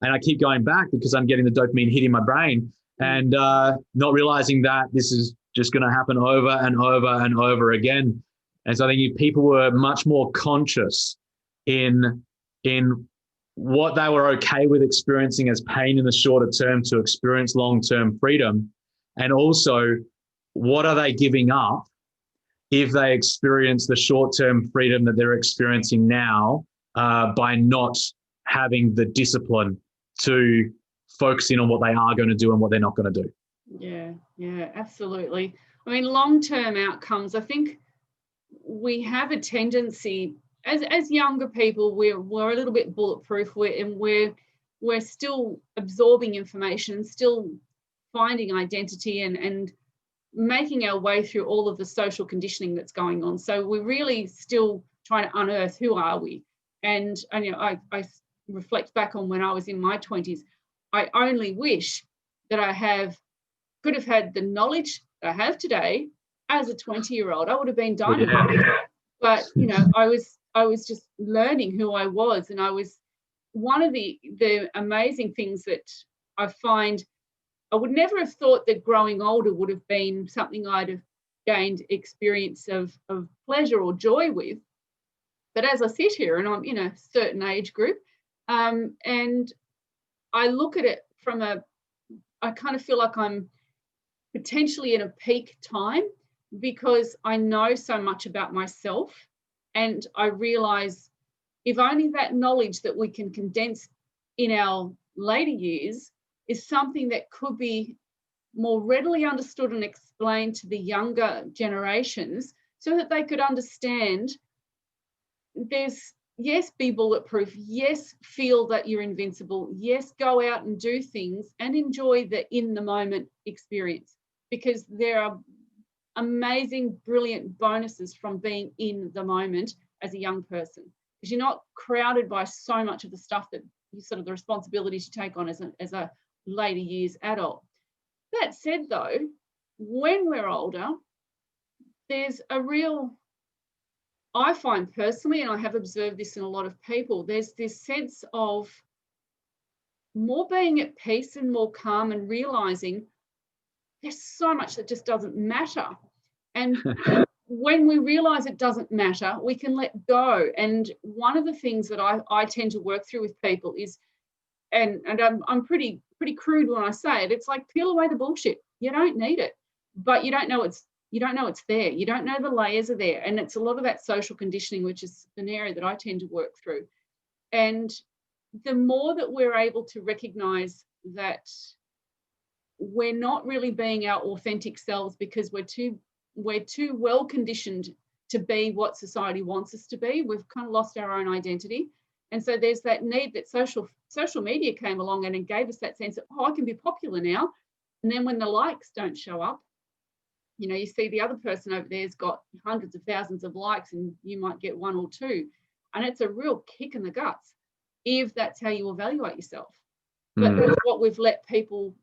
And I keep going back because I'm getting the dopamine hit in my brain, and not realizing that this is just going to happen over and over and over again. And so I think if people were much more conscious in what they were okay with experiencing as pain in the shorter term to experience long-term freedom, and also what are they giving up if they experience the short-term freedom that they're experiencing now by not having the discipline to focus in on what they are going to do and what they're not going to do. Yeah, absolutely. I mean, long-term outcomes, I think we have a tendency as younger people, we're a little bit bulletproof, and we're still absorbing information, still finding identity and making our way through all of the social conditioning that's going on. So we're really still trying to unearth, who are we? And I reflect back on when I was in my 20s. I only wish that I could have had the knowledge that I have today as a 20-year-old. I would have been dynamite. Yeah. But I was just learning who I was, and I was one of the amazing things that I find. I would never have thought that growing older would have been something I'd have gained experience of pleasure or joy with. But as I sit here and I'm in a certain age group, and I look at it I kind of feel like I'm potentially in a peak time, because I know so much about myself, and I realize if only that knowledge that we can condense in our later years is something that could be more readily understood and explained to the younger generations so that they could understand there's, yes, be bulletproof, yes, feel that you're invincible, yes, go out and do things and enjoy the in the moment experience, because there are amazing, brilliant bonuses from being in the moment as a young person, because you're not crowded by so much of the stuff that you sort of the responsibilities you take on as a later years adult. That said, though, when we're older, there's a real, I find personally, and I have observed this in a lot of people, there's this sense of more being at peace and more calm and realizing there's so much that just doesn't matter. And when we realize it doesn't matter, we can let go. And one of the things that I tend to work through with people is, and I'm pretty crude when I say it, it's like peel away the bullshit. You don't need it, but you don't know it's there. You don't know the layers are there. And it's a lot of that social conditioning, which is an area that I tend to work through. And the more that we're able to recognize that we're not really being our authentic selves because we're too well conditioned to be what society wants us to be, we've kind of lost our own identity. And so there's that need that social media came along and gave us that sense of, oh, I can be popular now. And then when the likes don't show up, you know, you see the other person over there's got hundreds of thousands of likes and you might get one or two. And it's a real kick in the guts if that's how you evaluate yourself. But that's what we've let people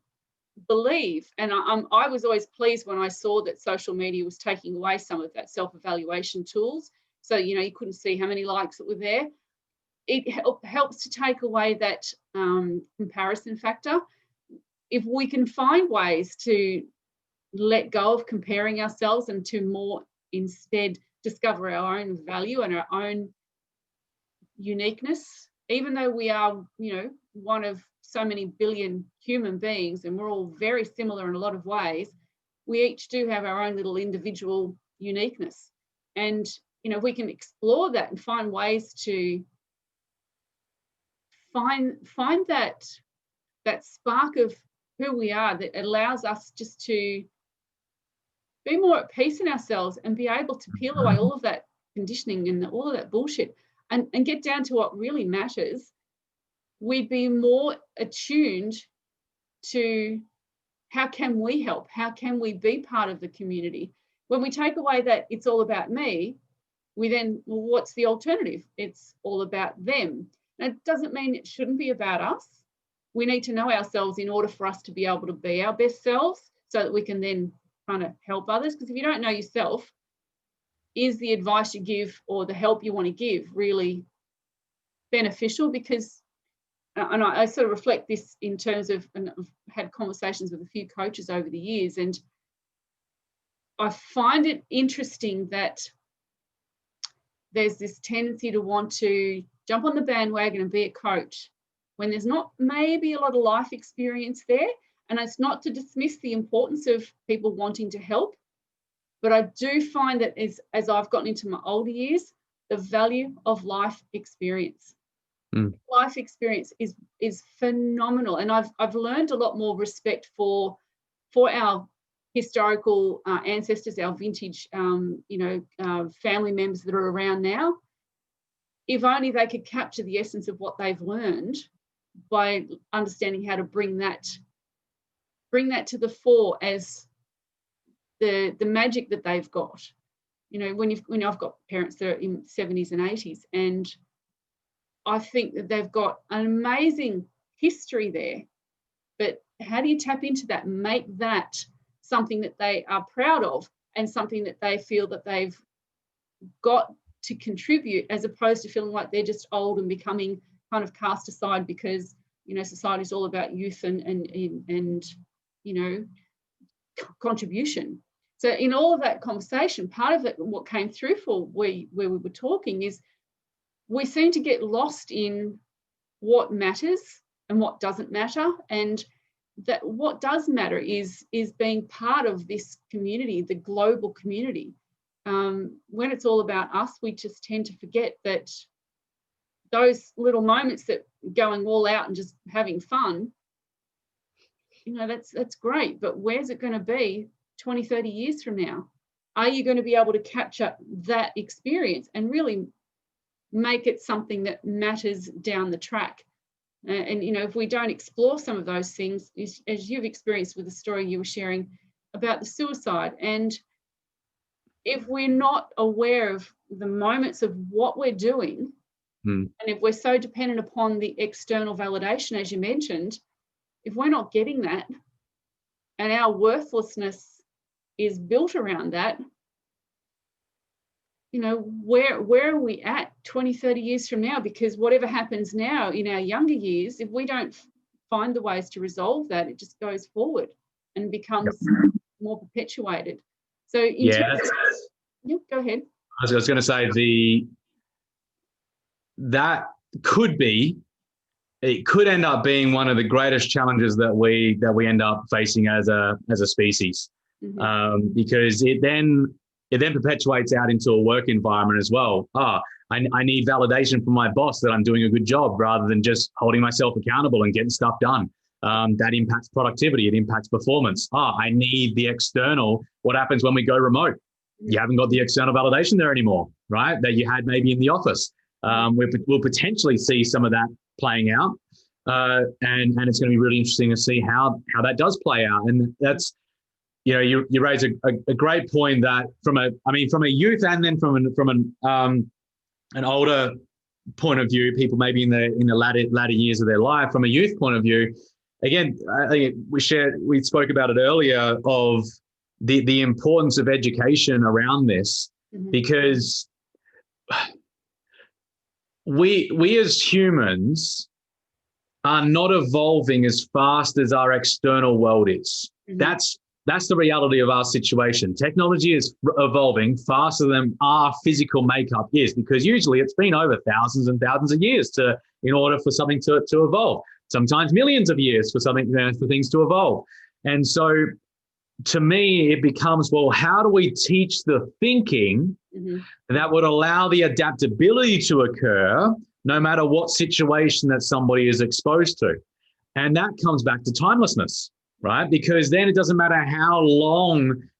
believe. And I was always pleased when I saw that social media was taking away some of that self-evaluation tools. So, you know, you couldn't see how many likes that were there. It helps to take away that comparison factor. If we can find ways to let go of comparing ourselves and to more instead discover our own value and our own uniqueness, even though we are, you know, one of so many billion human beings and we're all very similar in a lot of ways, we each do have our own little individual uniqueness. And, you know, we can explore that and find ways to find that spark of who we are that allows us just to be more at peace in ourselves and be able to peel away all of that conditioning and all of that bullshit and get down to what really matters. We'd be more attuned to how can we help? How can we be part of the community? When we take away that it's all about me, we then, well, what's the alternative? It's all about them. And it doesn't mean it shouldn't be about us. We need to know ourselves in order for us to be able to be our best selves so that we can then kind of help others. Because if you don't know yourself, is the advice you give or the help you want to give really beneficial? Because, and I sort of reflect this in terms of, and I've had conversations with a few coaches over the years, and I find it interesting that there's this tendency to want to jump on the bandwagon and be a coach when there's not maybe a lot of life experience there. And it's not to dismiss the importance of people wanting to help, but I do find that as I've gotten into my older years, the value of life experience. Life experience is phenomenal. And I've learned a lot more respect for our historical ancestors, our vintage, family members that are around now. If only they could capture the essence of what they've learned by understanding how to bring that to the fore as the magic that they've got. You know, when I've got parents that are in 70s and 80s, and I think that they've got an amazing history there. But how do you tap into that, make that something that they are proud of and something that they feel that they've got to contribute, as opposed to feeling like they're just old and becoming kind of cast aside because, you know, society's all about youth and you know, contribution. So in all of that conversation, part of it, what came through for where we were talking is we seem to get lost in what matters and what doesn't matter, and that what does matter is being part of this community, the global community. When it's all about us, we just tend to forget that those little moments that going all out and just having fun, that's great, but where's it going to be 20, 30 years from now? Are you going to be able to capture that experience and really make it something that matters down the track? And if we don't explore some of those things, as you've experienced with the story you were sharing about the suicide, and if we're not aware of the moments of what we're doing, and if we're so dependent upon the external validation, as you mentioned, if we're not getting that and our worthlessness is built around that, where are we at 20, 30 years from now? Because whatever happens now in our younger years, if we don't find the ways to resolve that, it just goes forward and becomes more perpetuated. So go ahead. I was going to say that it could end up being one of the greatest challenges that we end up facing as a species, because it then perpetuates out into a work environment as well. I need validation from my boss that I'm doing a good job, rather than just holding myself accountable and getting stuff done. That impacts productivity. It impacts performance. I need the external. What happens when we go remote? You haven't got the external validation there anymore, right? That you had maybe in the office. We'll potentially see some of that playing out. And it's going to be really interesting to see how that does play out. And that's, you raise a great point that from a youth and then from an older point of view, people maybe in the latter years of their life, from a youth point of view, again, I think we spoke about it earlier, of the importance of education around this, because we as humans are not evolving as fast as our external world is. That's the reality of our situation. Technology is evolving faster than our physical makeup is, because usually it's been over thousands and thousands of years in order for something to evolve. Sometimes millions of years for things to evolve. And so, to me, it becomes, well, how do we teach the thinking that would allow the adaptability to occur no matter what situation that somebody is exposed to? And that comes back to timelessness, right? Because then it doesn't matter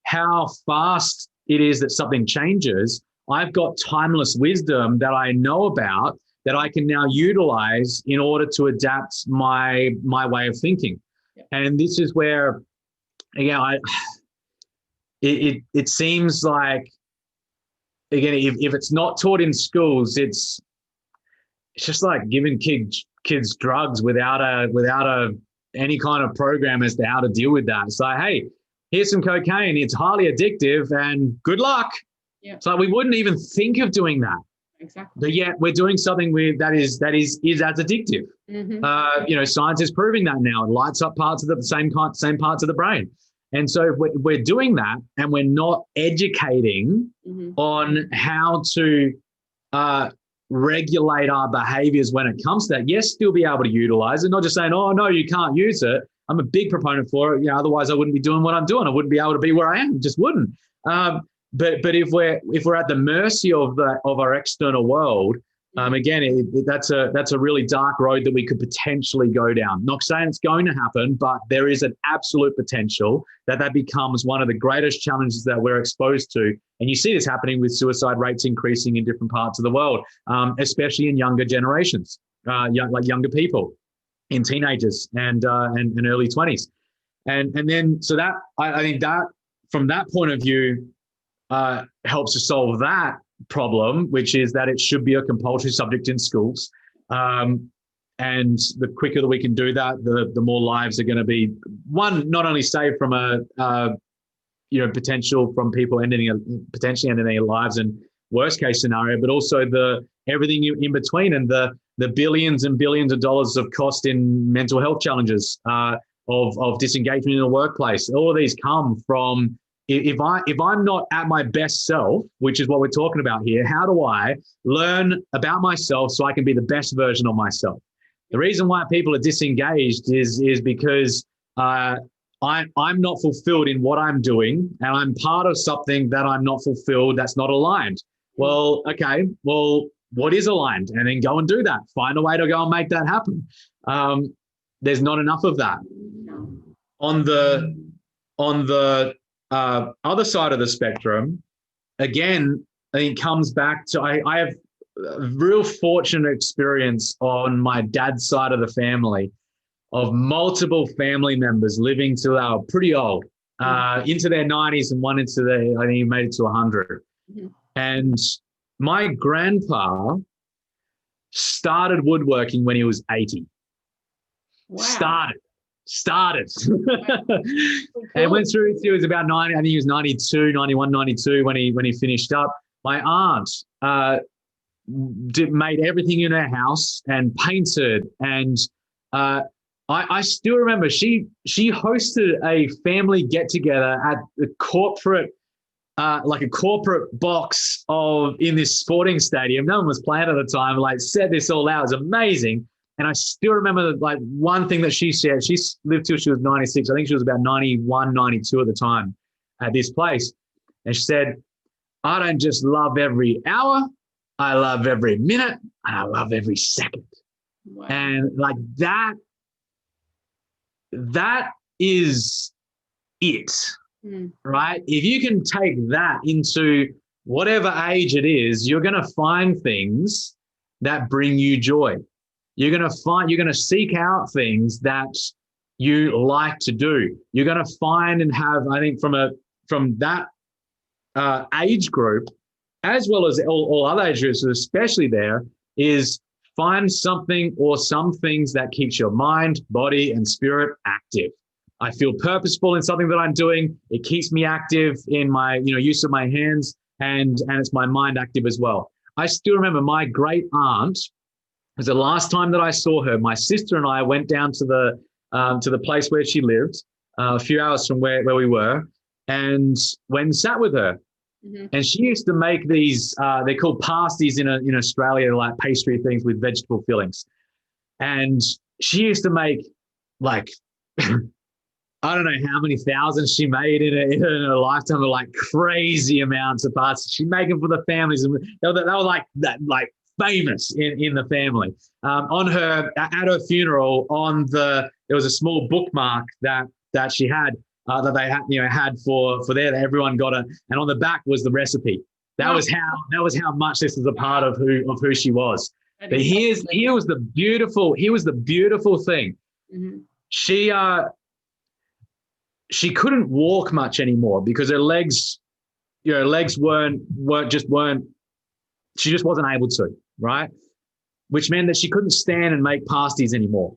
how fast it is that something changes. I've got timeless wisdom that I know about that I can now utilize in order to adapt my way of thinking. And this is where, again, it seems like, again, if it's not taught in schools, it's just like giving kids drugs without any kind of program as to how to deal with that. It's like, hey, here's some cocaine. It's highly addictive, and good luck. So we wouldn't even think of doing that. Exactly. But yet we're doing something that is as addictive. Science is proving that now. It lights up parts of the same parts of the brain. And so if we're doing that and we're not educating on how to regulate our behaviors when it comes to that, yes, still be able to utilize it, not just saying, oh, no, you can't use it. I'm a big proponent for it. Otherwise I wouldn't be doing what I'm doing. I wouldn't be able to be where I am. Just wouldn't. But if we're at the mercy of our external world, again, that's a really dark road that we could potentially go down. Not saying it's going to happen, but there is an absolute potential that becomes one of the greatest challenges that we're exposed to. And you see this happening with suicide rates increasing in different parts of the world, especially in younger generations, like younger people, in teenagers and early 20s. And then so that I think that from that point of view helps to solve that problem, which is that it should be a compulsory subject in schools. And the quicker that we can do that, the more lives are going to be, one, not only saved from potential from people potentially ending their lives in worst case scenario, but also everything in between, and the billions and billions of dollars of cost in mental health challenges, of disengagement in the workplace. All of these come from, if I'm not at my best self, which is what we're talking about here, how do I learn about myself so I can be the best version of myself? The reason why people are disengaged is because I'm not fulfilled in what I'm doing, and I'm part of something that I'm not fulfilled, that's not aligned. Well, okay, what is aligned? And then go and do that. Find a way to go and make that happen. There's not enough of that. On the other side of the spectrum, again, I think comes back to I have a real fortunate experience on my dad's side of the family of multiple family members living till they were pretty old, into their 90s, and one into their, I think he made it to 100. Mm-hmm. And my grandpa started woodworking when he was 80. Wow. Started. Wow. And went through until he was about 90. I think he was 92, 91, 92 when he finished up. My aunt made everything in her house and painted. And I still remember she hosted a family get together at the corporate, like a corporate box in this sporting stadium. No one was playing at the time. Like, said this all out. It was amazing. And I still remember, like, one thing that she said. She lived till she was 96. I think she was about 91, 92 at the time at this place. And she said, I don't just love every hour. I love every minute, and I love every second. Wow. And like that is it, right? If you can take that into whatever age it is, you're going to find things that bring you joy. You're going to seek out things that you like to do. You're going to find and have, I think, from that age group, as well as all other age groups, especially there, is find something or some things that keeps your mind, body, and spirit active. I feel purposeful in something that I'm doing. It keeps me active in my, use of my hands, and it's my mind active as well. I still remember my great aunt. It was the last time that I saw her. My sister and I went down to the place where she lived, a few hours from where we were, and went and sat with her. Mm-hmm. And she used to make these, they're called pasties in Australia, like pastry things with vegetable fillings. And she used to make, like, I don't know how many thousands she made in her lifetime, of like crazy amounts of pasties. She'd make them for the families, and they were like that, like famous in the family. At her funeral, there was a small bookmark that she had. That they had for there, that everyone got it, and on the back was the recipe. That was how much this was a part of who she was. But here was the beautiful thing. Mm-hmm. She couldn't walk much anymore because her legs weren't. She just wasn't able to, right? Which meant that she couldn't stand and make pasties anymore.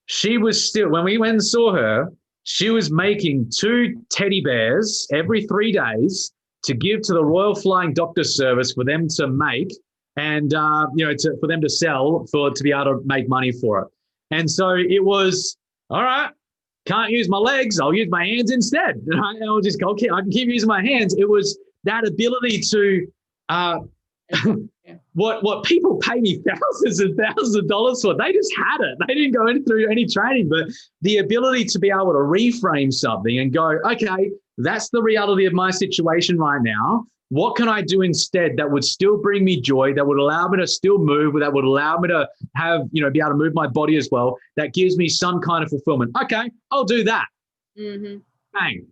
She was still, when we went and saw her, she was making 2 teddy bears every 3 days to give to the Royal Flying Doctor Service for them to make and, for them to sell, to be able to make money for it. And so it was, all right, can't use my legs, I'll use my hands instead. I can keep using my hands. It was that ability to, what people pay me thousands and thousands of dollars for, they just had it. They didn't go through any training, but the ability to be able to reframe something and go, okay, that's the reality of my situation right now. What can I do instead that would still bring me joy, that would allow me to still move, that would allow me to have, be able to move my body as well, that gives me some kind of fulfillment. Okay, I'll do that. Mm-hmm. Bang.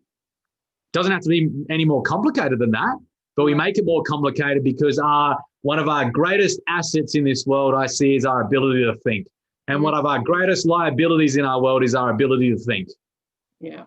Doesn't have to be any more complicated than that. But we make it more complicated because one of our greatest assets in this world, I see, is our ability to think. And one of our greatest liabilities in our world is our ability to think. Yeah,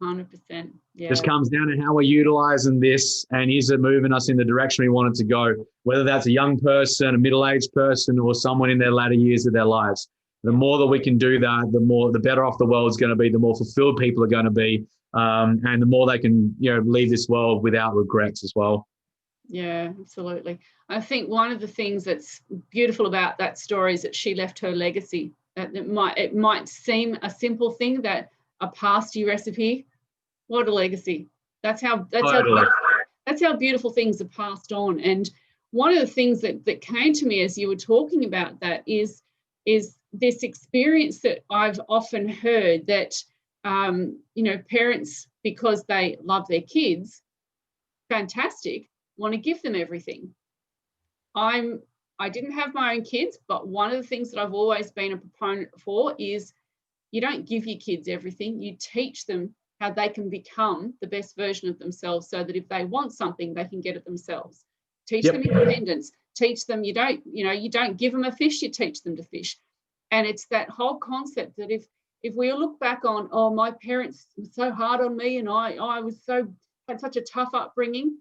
100%. Yeah. Just comes down to how we're utilizing this, and is it moving us in the direction we want it to go, whether that's a young person, a middle-aged person, or someone in their latter years of their lives. The more that we can do that, the better off the world's going to be, the more fulfilled people are going to be. And the more they can, leave this world without regrets as well. Yeah, absolutely. I think one of the things that's beautiful about that story is that she left her legacy. It might seem a simple thing, that a pasty recipe. What a legacy! That's how beautiful things are passed on. And one of the things that came to me as you were talking about that is this experience that I've often heard, that parents, because they love their kids, fantastic, want to give them everything. I didn't have my own kids, but one of the things that I've always been a proponent for is you don't give your kids everything. You teach them how they can become the best version of themselves, so that if they want something, they can get it themselves. Teach them independence. Teach them you don't give them a fish, you teach them to fish. And it's that whole concept that if we look back on, oh, my parents were so hard on me and I had such a tough upbringing.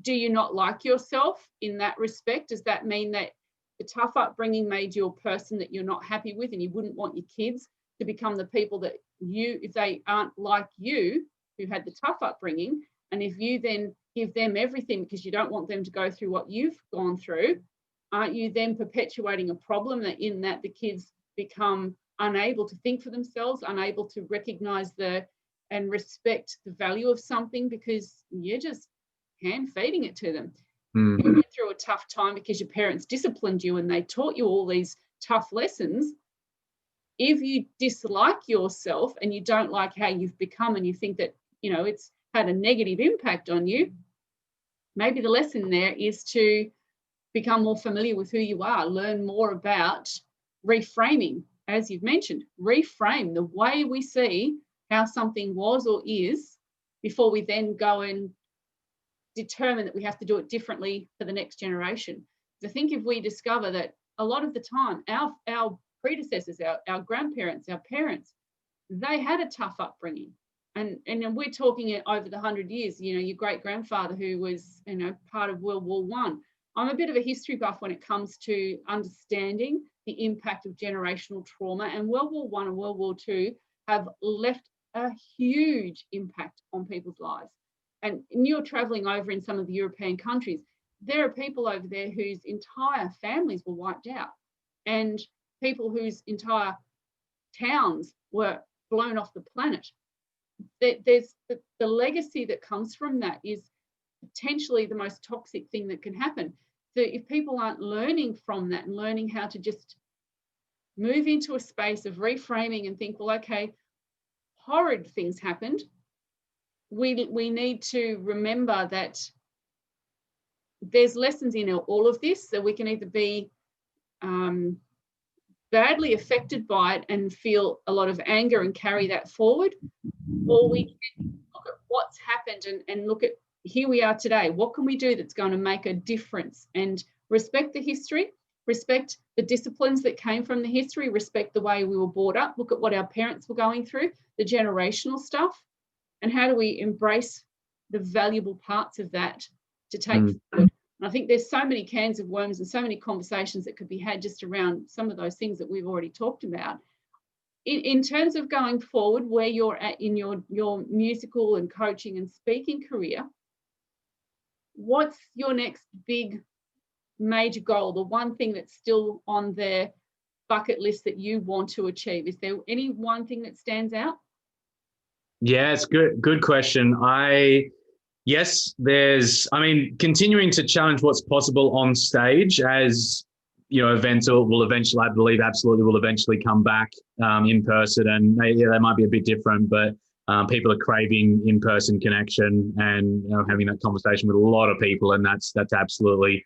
Do you not like yourself in that respect? Does that mean that the tough upbringing made you a person that you're not happy with, and you wouldn't want your kids to become the people that if they aren't like you, who had the tough upbringing, and if you then give them everything because you don't want them to go through what you've gone through, aren't you then perpetuating a problem that the kids become unable to think for themselves, unable to recognize and respect the value of something because you're just hand feeding it to them. You went through a tough time because your parents disciplined you and they taught you all these tough lessons. If you dislike yourself and you don't like how you've become, and you think that it's had a negative impact on you, maybe the lesson there is to become more familiar with who you are, learn more about reframing, as you've mentioned. Reframe the way we see how something was or is before we then go and determine that we have to do it differently for the next generation. So I think if we discover that a lot of the time our predecessors, our grandparents, our parents, they had a tough upbringing. And we're talking over the 100 years, your great-grandfather who was, part of World War I. I'm a bit of a history buff when it comes to understanding the impact of generational trauma, and World War I and World War II have left a huge impact on people's lives. And you're traveling over in some of the European countries, there are people over there whose entire families were wiped out, and people whose entire towns were blown off the planet. There's the legacy that comes from that is potentially the most toxic thing that can happen. So if people aren't learning from that and learning how to just move into a space of reframing and think, well, okay, horrid things happened, we need to remember that there's lessons in all of this. So we can either be badly affected by it and feel a lot of anger and carry that forward, or we can look at what's happened and look at, here we are today, what can we do that's going to make a difference, and respect the history, respect the disciplines that came from the history, respect the way we were brought up, look at what our parents were going through, the generational stuff, and how do we embrace the valuable parts of that to take forward. And I think there's so many cans of worms and so many conversations that could be had just around some of those things that we've already talked about. In terms of going forward, where you're at in your musical and coaching and speaking career, what's your next big major goal, the one thing that's still on their bucket list that you want to achieve? Is there any one thing that stands out? Yeah, it's good question. Continuing to challenge what's possible on stage, as events will eventually, I believe, absolutely will eventually come back in person, and they might be a bit different, but people are craving in-person connection and having that conversation with a lot of people, and that's absolutely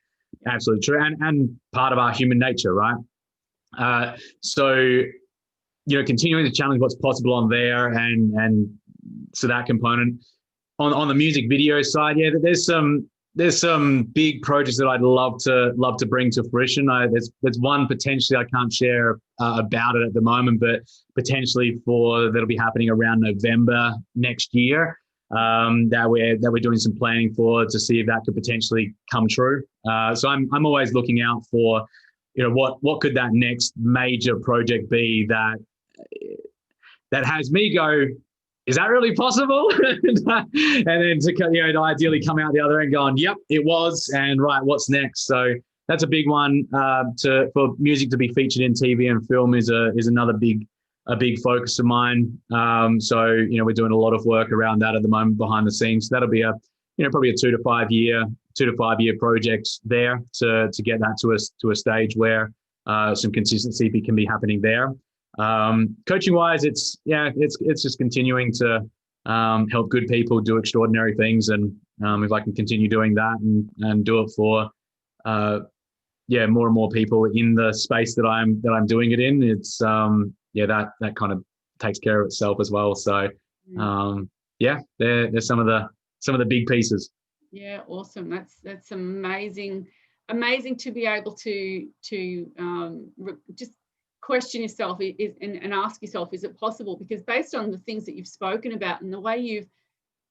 true, and part of our human nature, right? So continuing to challenge what's possible on there, and so that component on the music video side, there's some big projects that I'd love to bring to fruition. There's one potentially I can't share about it at the moment, but potentially that'll be happening around November next year. That we're doing some planning for, to see if that could potentially come true. So I'm always looking out for, what could that next major project be that has me go, is that really possible? And then to ideally come out the other end going, yep, it was, and right, what's next? So that's a big one. For music to be featured in TV and film is another big focus of mine. So we're doing a lot of work around that at the moment behind the scenes. So that'll be probably a 2 to 5 year project there to get that to a stage where some consistency can be happening there. Coaching wise, it's just continuing to help good people do extraordinary things, and if I can continue doing that and do it for more and more people in the space that I'm doing it in, it's yeah, that kind of takes care of itself as well. So yeah, there's some of the big pieces. Yeah, awesome. That's amazing to be able to just question yourself and ask yourself, is it possible? Because based on the things that you've spoken about and the way you've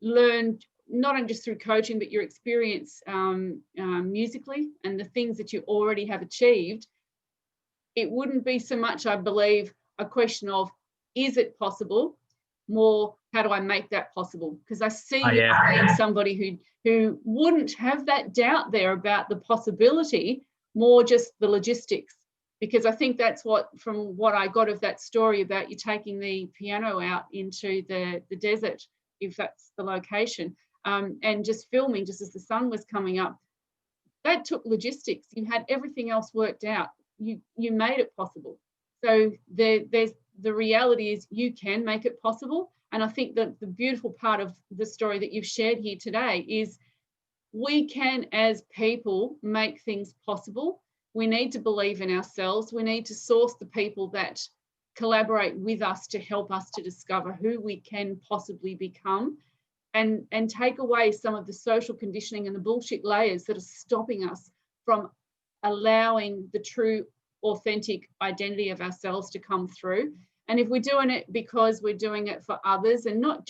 learned, not only just through coaching, but your experience musically and the things that you already have achieved, it wouldn't be so much, I believe, a question of, is it possible? More, how do I make that possible? Because I see you being somebody who wouldn't have that doubt there about the possibility, more just the logistics. Because I think that's from what I got of that story about you taking the piano out into the desert, if that's the location, and just filming just as the sun was coming up. That took logistics. You had everything else worked out. You made it possible. So there's the reality is you can make it possible. And I think that the beautiful part of the story that you've shared here today is we can, as people, make things possible. We need to believe in ourselves. We need to source the people that collaborate with us to help us to discover who we can possibly become, and take away some of the social conditioning and the bullshit layers that are stopping us from allowing the true, authentic identity of ourselves to come through. And if we're doing it because we're doing it for others and not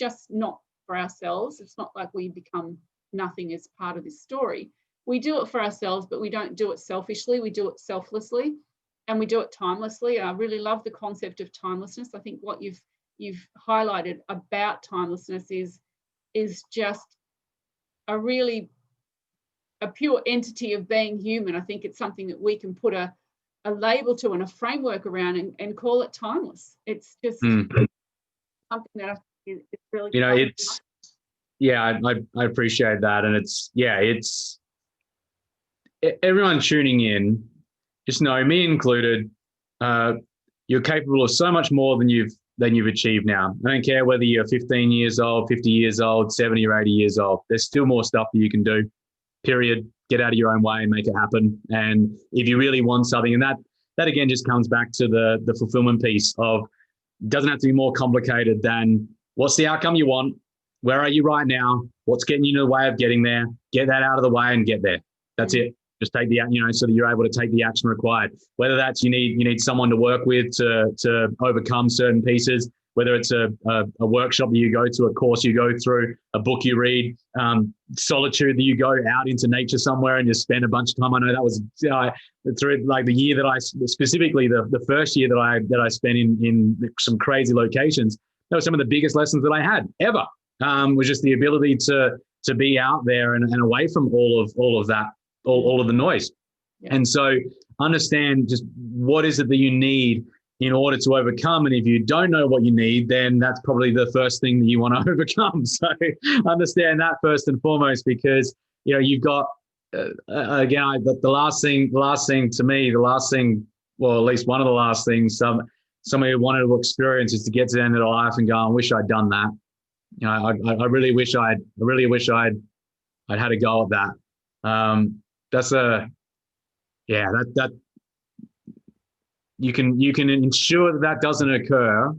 for ourselves, it's not like we become nothing as part of this story. We do it for ourselves, but we don't do it selfishly. We do it selflessly, and we do it timelessly. I really love the concept of timelessness. I think what you've highlighted about timelessness is just a pure entity of being human. I think it's something that we can put a label to and a framework around and call it timeless. It's just something that I think is really, you know, it's, yeah, I appreciate that. And it's everyone tuning in, just know, me included, you're capable of so much more than you've achieved now. I don't care whether you're 15 years old, 50 years old, 70 or 80 years old. There's still more stuff that you can do, period. Get out of your own way and make it happen. And if you really want something, and that again just comes back to the fulfillment piece of, doesn't have to be more complicated than what's the outcome you want, where are you right now, what's getting you in the way of getting there, get that out of the way and get there. That's it. Just take so that you're able to take the action required. Whether that's you need someone to work with to overcome certain pieces, whether it's a workshop that you go to, a course you go through, a book you read, solitude that you go out into nature somewhere and you spend a bunch of time. I know that was through like the year that I specifically the first year that I spent in some crazy locations. That was some of the biggest lessons that I had ever. Was just the ability to be out there and away from all of that, all of the noise. Yeah. And so understand just what is it that you need in order to overcome. And if you don't know what you need, then that's probably the first thing that you want to overcome. So understand that first and foremost, because, you've got, again, the last thing to me, well, at least one of the last things somebody wanted to experience is to get to the end of their life and go, I wish I'd done that. I really wish I'd had a go at that. That you can ensure that doesn't occur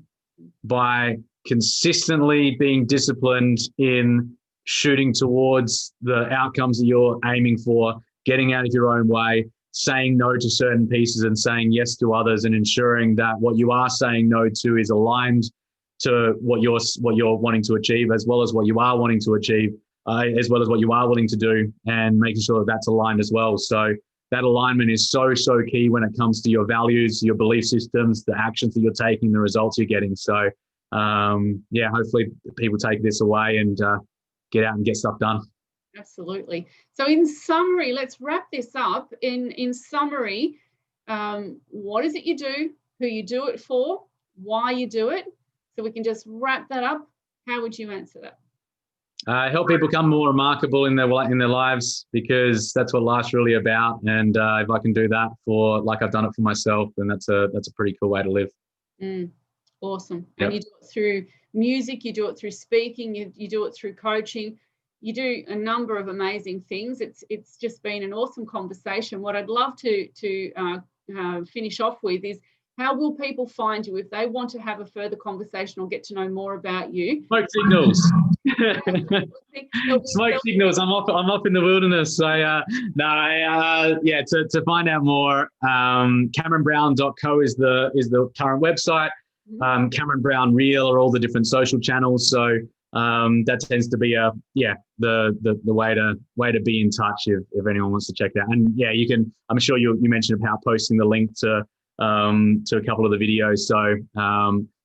by consistently being disciplined in shooting towards the outcomes that you're aiming for, getting out of your own way, saying no to certain pieces and saying yes to others, and ensuring that what you are saying no to is aligned to what you're wanting to achieve, as well as what you are wanting to achieve, as well as what you are willing to do, and making sure that that's aligned as well. So that alignment is so key when it comes to your values, your belief systems, the actions that you're taking, the results you're getting. So hopefully people take this away and get out and get stuff done. Absolutely. So in summary, let's wrap this up. In summary, what is it you do, who you do it for, why you do it? So we can just wrap that up. How would you answer that? Help people become more remarkable in their lives, because that's what life's really about. And if I can do that like I've done it for myself, then that's a pretty cool way to live. Awesome. Yep. And you do it through music, you do it through speaking, you do it through coaching. You do a number of amazing things. It's just been an awesome conversation. What I'd love to finish off with is how will people find you if they want to have a further conversation or get to know more about you? Smoke signals. Smoke signals. I'm off in the wilderness. So yeah. To find out more, CameronBrown.co is the current website. Cameron Brown Reel are all the different social channels. So that tends to be the way to be in touch if anyone wants to check that. And yeah, you can. I'm sure you mentioned about posting the link to a couple of the videos. So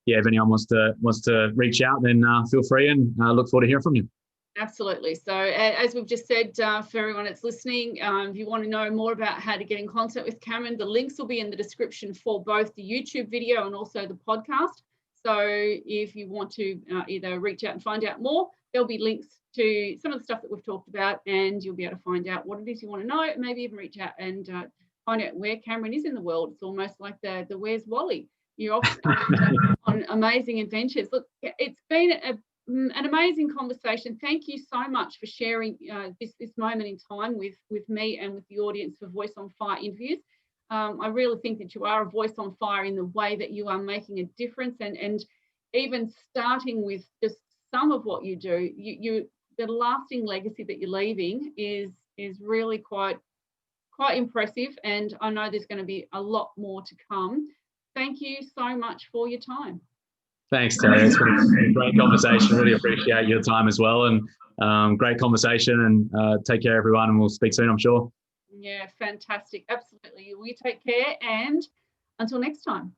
if anyone wants to reach out, then feel free, and look forward to hearing from you. Absolutely. So as we've just said, for everyone that's listening, if you want to know more about how to get in contact with Cameron, the links will be in the description for both the YouTube video and also the podcast. So if you want to either reach out and find out more, there'll be links to some of the stuff that we've talked about, and you'll be able to find out what it is you want to know, maybe even reach out and find out where Cameron is in the world. It's almost like the Where's Wally? You're off on amazing adventures. Look, it's been an amazing conversation. Thank you so much for sharing this moment in time with me and with the audience for Voice on Fire interviews. I really think that you are a voice on fire in the way that you are making a difference, and even starting with just some of what you do, the lasting legacy that you're leaving is really quite impressive, and I know there's going to be a lot more to come. Thank you so much for your time. Thanks, Terry. It's been a great conversation. Really appreciate your time as well, and great conversation. And take care, everyone, and we'll speak soon, I'm sure. Yeah, fantastic. Absolutely. You take care, and until next time.